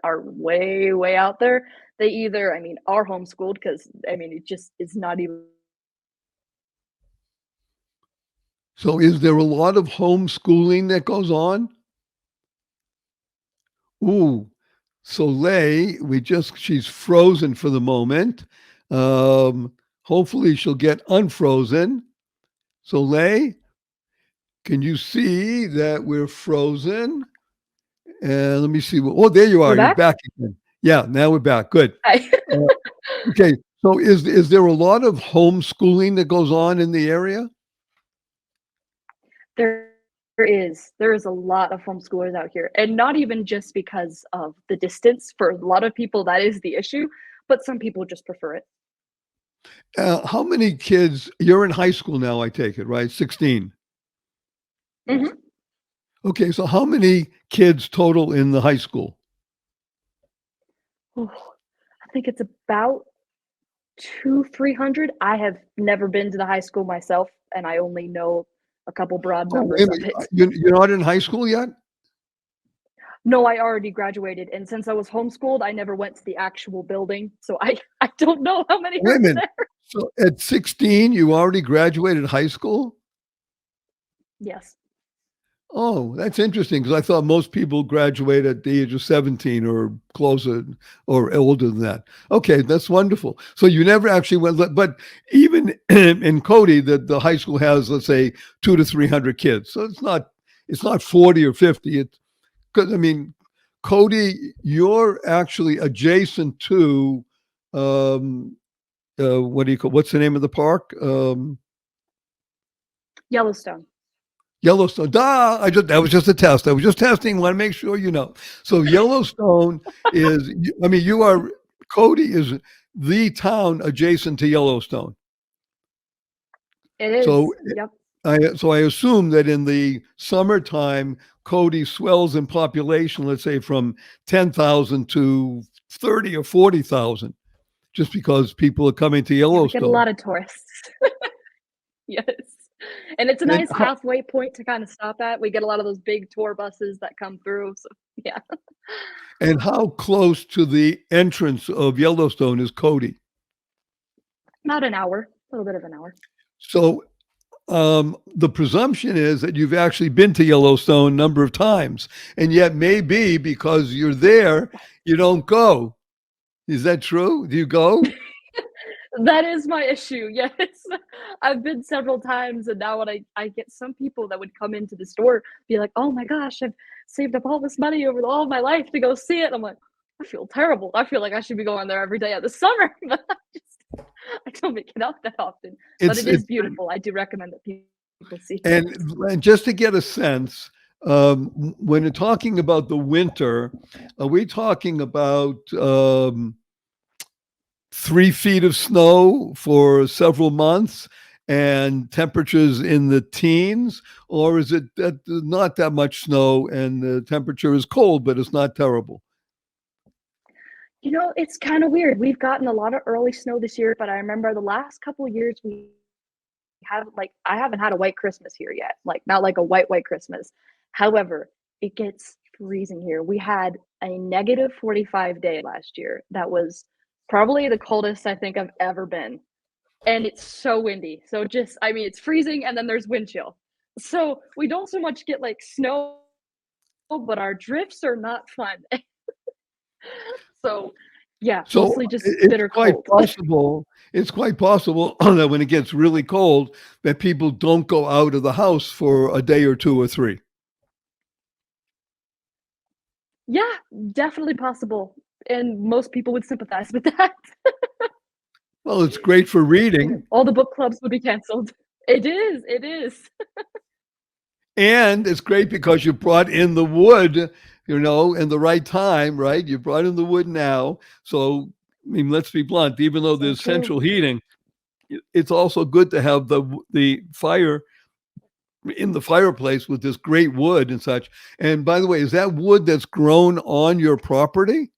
are way, way out there, they either, I mean, are homeschooled because, I mean, it just is not even. So is there a lot of homeschooling that goes on? Ooh, Soleil, she's frozen for the moment. Hopefully she'll get unfrozen. Soleil, can you see that we're frozen? And let me see. Oh, there you We're are. You're back? back again. Yeah, now we're back. Good. Hi. Uh, okay. So is there a lot of homeschooling that goes on in the area? There there is a lot of homeschoolers out here, and not even just because of the distance. For a lot of people, that is the issue, but some people just prefer it. How many kids? You're in high school now, I take it, right? 16. Mhm. Okay, so how many kids total in the high school? Ooh, I think it's about 300. I have never been to the high school myself, and I only know a couple broad Oh, wait a numbers of minute. it. You're not in high school yet? No, I already graduated, and since I was homeschooled, I never went to the actual building, so I don't know how many Wait a are minute. there. So at 16, you already graduated high school? Yes. Oh, that's interesting because I thought most people graduate at the age of 17 or closer or older than that. Okay, that's wonderful. So you never actually went, but even in Cody, the high school has, let's say, 200 to 300 kids. So it's not 40 or 50. It's because I mean, Cody, you're actually adjacent to um, what do you call? What's the name of the park? Yellowstone. Yellowstone. That was just a test. I was just testing. Want to make sure you know. So Yellowstone is. I mean, you are. Cody is the town adjacent to Yellowstone. It is. So Yep. I assume that in the summertime, Cody swells in population. Let's say from 10,000 to 30 or 40,000, just because people are coming to Yeah, we get a Yellowstone. lot of tourists. Yes. And it's a And nice halfway point to kind of stop at. We get a lot of those big tour buses that come through. So yeah. and how close to the entrance of Yellowstone is Cody? About an hour. A little bit of an hour. So the presumption is that you've actually been to Yellowstone a number of times, and yet maybe because you're there, you don't go. Is that true? Do you go? That is my issue. Yes. I've been several times and now when I get some people that would come into the store be like, "Oh my gosh, I've saved up all this money over all of my life to go see it." I'm like, I feel terrible. I feel like I should be going there every day of the summer, but I don't make it out that often. But It's it is beautiful. I do recommend that people see it. and just to get a sense, when you're talking about the winter, are we talking about 3 feet of snow for several months and temperatures in the teens, or is it that not that much snow and the temperature is cold, but it's not terrible? You know, it's kind of weird. We've gotten a lot of early snow this year, but I remember the last couple of years we haven't like I haven't had a white Christmas here yet. Like not like a white Christmas. However, it gets freezing here. We had a negative 45 day last year. That was probably the coldest I think I've ever been. And it's so windy. So just I mean, it's freezing and then there's wind chill. So we don't so much get like snow, but our drifts are not fun. So yeah, So mostly just it's bitter quite cold. possible. It's quite possible that when it gets really cold, that people don't go out of the house for a day or two or three. Yeah, definitely possible, and most people would sympathize with that. Well, it's great for reading, All the book clubs would be canceled. It is. and it's great because you brought in the wood, in the right time, right? You brought in the wood now. So, I mean, let's be blunt. Even though So there's true. central heating, it's also good to have the fire in the fireplace with this great wood and such. And by the way, is that wood that's grown on your property?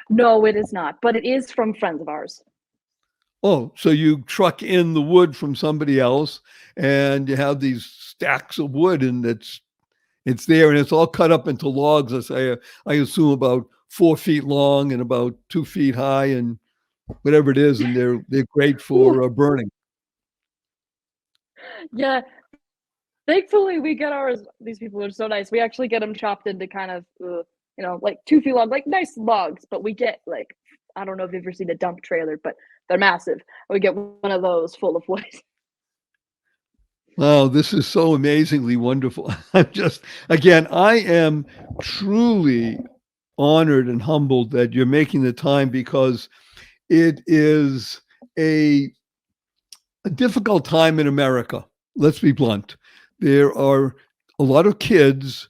No, it is not, but it is from friends of ours. Oh, so you truck in the wood from somebody else and you have these stacks of wood and it's there and it's all cut up into logs. I assume about 4 feet long and about 2 feet high and whatever it is, and they're great Ooh, for burning. yeah, thankfully, we get ours these people are so nice. We actually get them chopped into kind of, like 2 feet long, like nice logs, but we get, like I don't know if you've ever seen a dump trailer, but they're massive. We get one of those full of wood. Wow, this is so amazingly wonderful. Again, I am truly honored and humbled that you're making the time because it is a difficult time in America. Let's be blunt. There are a lot of kids,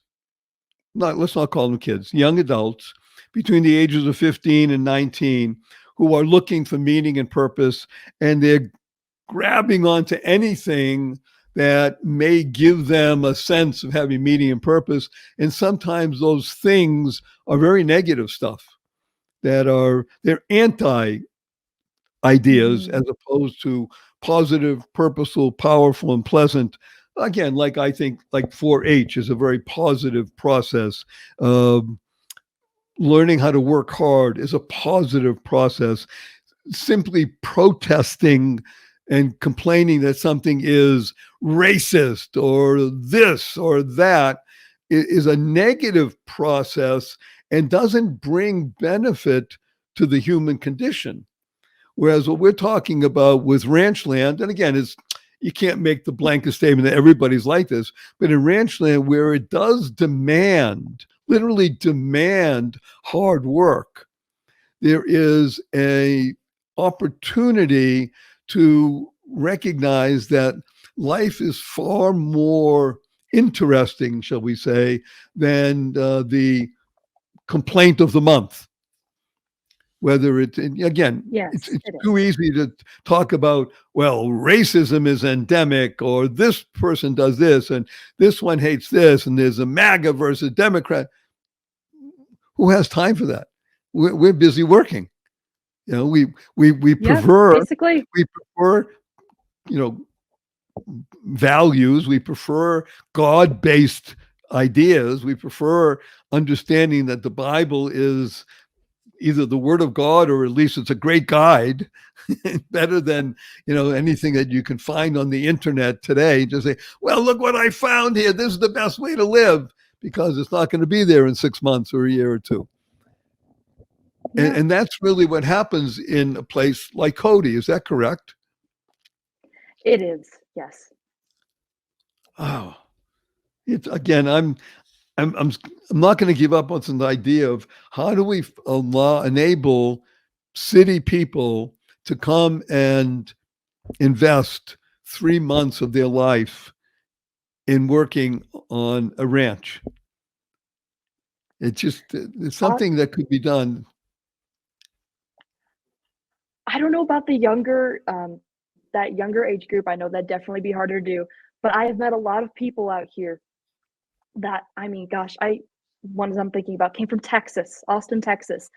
let's not call them kids, young adults between the ages of 15 and 19 who are looking for meaning and purpose, and they're grabbing onto anything that may give them a sense of having meaning and purpose. And sometimes those things are very negative stuff they're anti ideas Mhm. as opposed to positive, purposeful, powerful, and pleasant. Again, like I think like 4-H is a very positive process. Learning how to work hard is a positive process. Simply protesting and complaining that something is racist or this or that is a negative process and doesn't bring benefit to the human condition. Whereas what we're talking about with ranch land, and again, is you can't make the blanket statement that everybody's like this, but in ranch land where it does demand, literally demand hard work, there is a opportunity to recognize that life is far more interesting, shall we say, than the complaint of the month. Whether it's, again, Yes, it's it too is. easy to talk about, well, racism is endemic, or this person does this, and this one hates this, and there's a MAGA versus Democrat. Who has time for that? We're busy working. You know, we Yeah, prefer basically. we prefer, you know, values. We prefer God-based ideas. We prefer understanding that the Bible is either the word of God or at least it's a great guide, better than, you know, anything that you can find on the internet today. Just say, well, look what I found here. This is the best way to live, because it's not going to be there in 6 months or a year or two. Yeah, And that's really what happens in a place like Cody. Is that correct? it is. Yes. Oh, it's again. I'm not going to give up on the idea of how do we enable city people to come and invest 3 months of their life in working on a ranch. It's Uh, something that could be done. I don't know about that younger age group. I know that'd definitely be harder to do, but I have met a lot of people out here that, I mean, gosh, ones I'm thinking about came from Texas, Austin, Texas,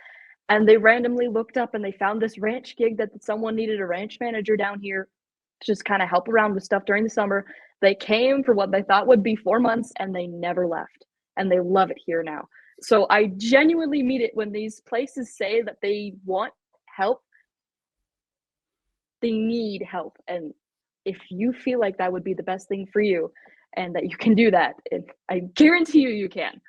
and they randomly looked up and they found this ranch gig that someone needed a ranch manager down here to just kind of help around with stuff during the summer. They came for what they thought would be 4 months and they never left. And they love it here now. So I genuinely mean it when these places say that they want help, they need help. And if you feel like that would be the best thing for you and that you can do that, I guarantee you can.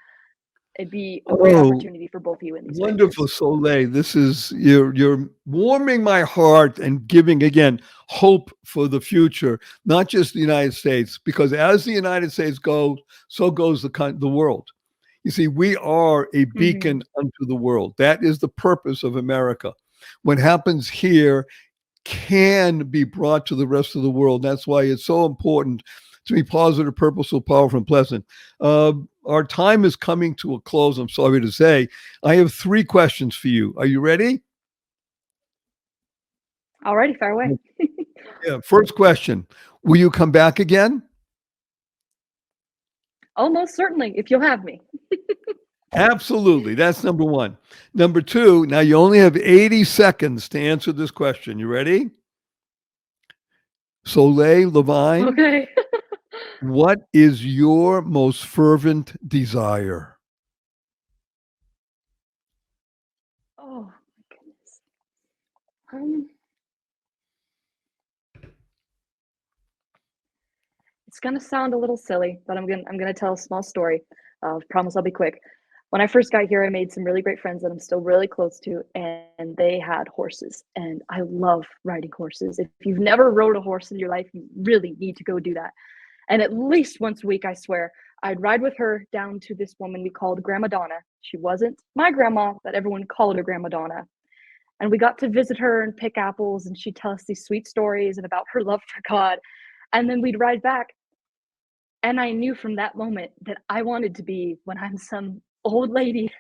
It'd be a great Oh, opportunity for both of you in these wonderful, ranches. Soleil. This is you're warming my heart and giving again hope for the future, not just the United States, because as the United States goes, so goes the world. You see, we are a Mm-hmm. beacon unto the world. That is the purpose of America. What happens here can be brought to the rest of the world. That's why it's so important to be positive, purposeful, powerful, and pleasant. Our time is coming to a close, I'm sorry to say. I have 3 questions for you. Are you ready? Alrighty, far away. Yeah. First question. Will you come back again? Almost certainly, if you'll have me. Absolutely. That's number 1. Number 2, now you only have 80 seconds to answer this question. You ready? Soleil LaVigne, Okay. what is your most fervent desire? Oh my goodness. Um, it's gonna sound a little silly, but I'm gonna tell a small story. Promise I'll be quick. When I first got here, I made some really great friends that I'm still really close to, and they had horses, and I love riding horses. If you've never rode a horse in your life, you really need to go do that. And at least once a week, I swear, I'd ride with her down to this woman we called Grandma Donna. She wasn't my grandma, but everyone called her Grandma Donna. And we got to visit her and pick apples, and she'd tell us these sweet stories and about her love for God. And then we'd ride back. And I knew from that moment that I wanted to be when I'm some old lady.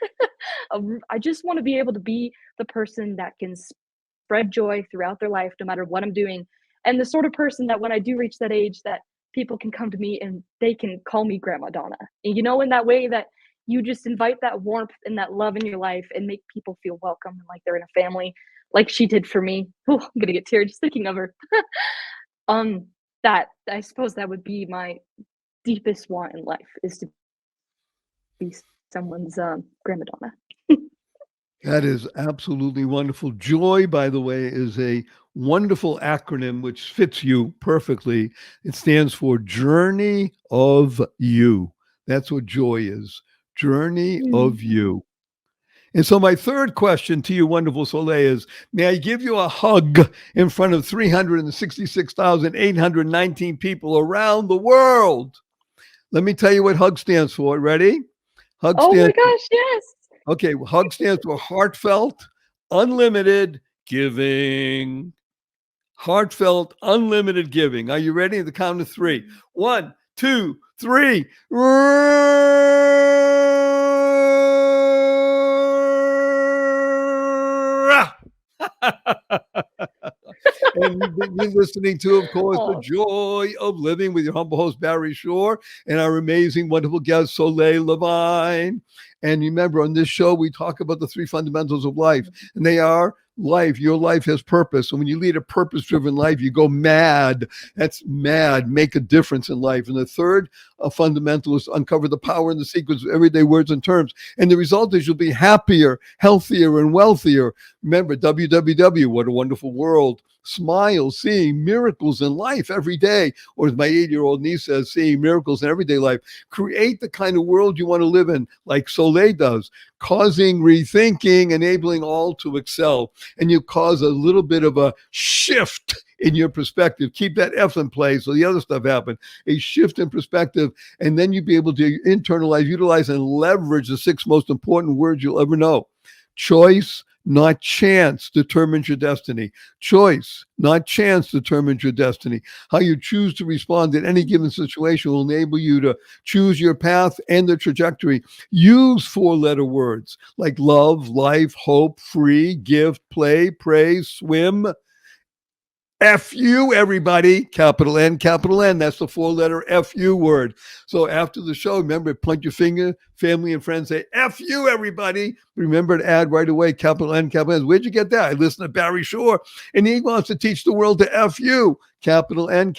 I just want to be able to be the person that can spread joy throughout their life, no matter what I'm doing. And the sort of person that when I do reach that age, that people can come to me and they can call me Grandma Donna. And in that way that you just invite that warmth and that love in your life and make people feel welcome and like they're in a family, like she did for me. Oh, I'm gonna get teary just thinking of her. um, that I suppose that would be my deepest want in life is to be someone's Grandma Donna. That is absolutely wonderful. Joy, by the way, is a wonderful acronym which fits you perfectly. It stands for Journey of You. That's what joy is. Journey of You. And so my third question to you, wonderful Soleil, is, may I give you a hug in front of 366,819 people around the world? Let me tell you what HUG stands for. Ready? HUG Oh my stands gosh, yes. Okay, HUG stands for heartfelt, unlimited giving. Heartfelt, unlimited giving. Are you ready? At the count of three. 1, 2, 3. And you've been listening to, of course, The Joy of Living with your humble host, Barry Shore, and our amazing, wonderful guest, Soleil LaVigne. And remember, on this show, we talk about the 3 fundamentals of life, and they are life. Your life has purpose. And when you lead a purpose-driven life, you go mad. That's mad. Make a difference in life. And the third fundamental is uncover the power and the sequence of everyday words and terms. And the result is you'll be happier, healthier, and wealthier. Remember, www, what a wonderful world. Smile, seeing miracles in life every day. Or as my 8-year-old niece says, seeing miracles in everyday life. Create the kind of world you want to live in, like Soleil does, causing rethinking, enabling all to excel. And you cause a little bit of a shift in your perspective. Keep that F in place so the other stuff happen. A shift in perspective, and then you'll be able to internalize, utilize, and leverage the 6 most important words you'll ever know. Choice, not chance, determines your destiny. Choice, not chance, determines your destiny. How you choose to respond in any given situation will enable you to choose your path and the trajectory. Use 4-letter words like love, life, hope, free, gift, play, praise, swim. F-U, everybody, capital N, capital N. That's the 4-letter F-U word. So after the show, remember, point your finger, family and friends, say, F-U, everybody. Remember to add right away, capital N, capital N. Where'd you get that? I listen to Barry Shore, and he wants to teach the world to F-U, capital N,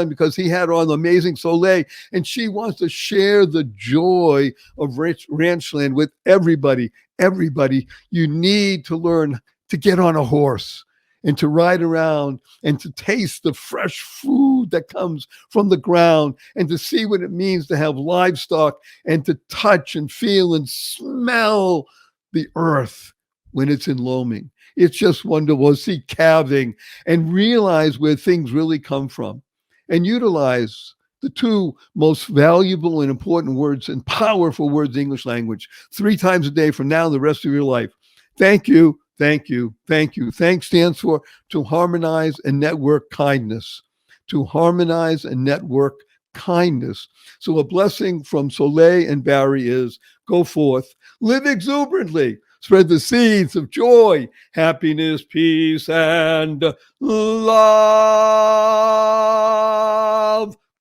because he had on the amazing Soleil, and she wants to share the joy of ranchland with everybody. Everybody, you need to learn to get on a horse and to ride around and to taste the fresh food that comes from the ground and to see what it means to have livestock and to touch and feel and smell the earth when it's in loaming. It's just wonderful to see calving and realize where things really come from and utilize the 2 most valuable and important words and powerful words in the English language 3 times a day from now and the rest of your life. Thank you. Thank you. Thank you. Thanks stands for to harmonize and network kindness. To harmonize and network kindness. So a blessing from Soleil and Barry is go forth, live exuberantly, spread the seeds of joy, happiness, peace, and love.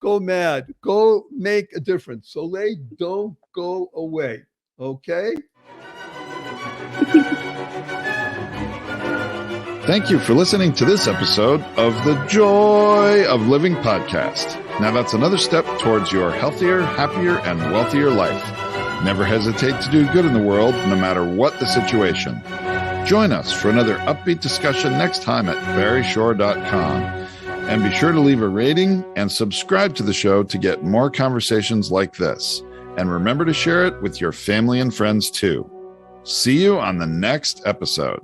Go mad. Go make a difference. Soleil, don't go away. Okay? Thank you for listening to this episode of the Joy of Living podcast. Now that's another step towards your healthier, happier, and wealthier life. Never hesitate to do good in the world, no matter what the situation. Join us for another upbeat discussion next time at barryshore.com. And be sure to leave a rating and subscribe to the show to get more conversations like this. And remember to share it with your family and friends too. See you on the next episode.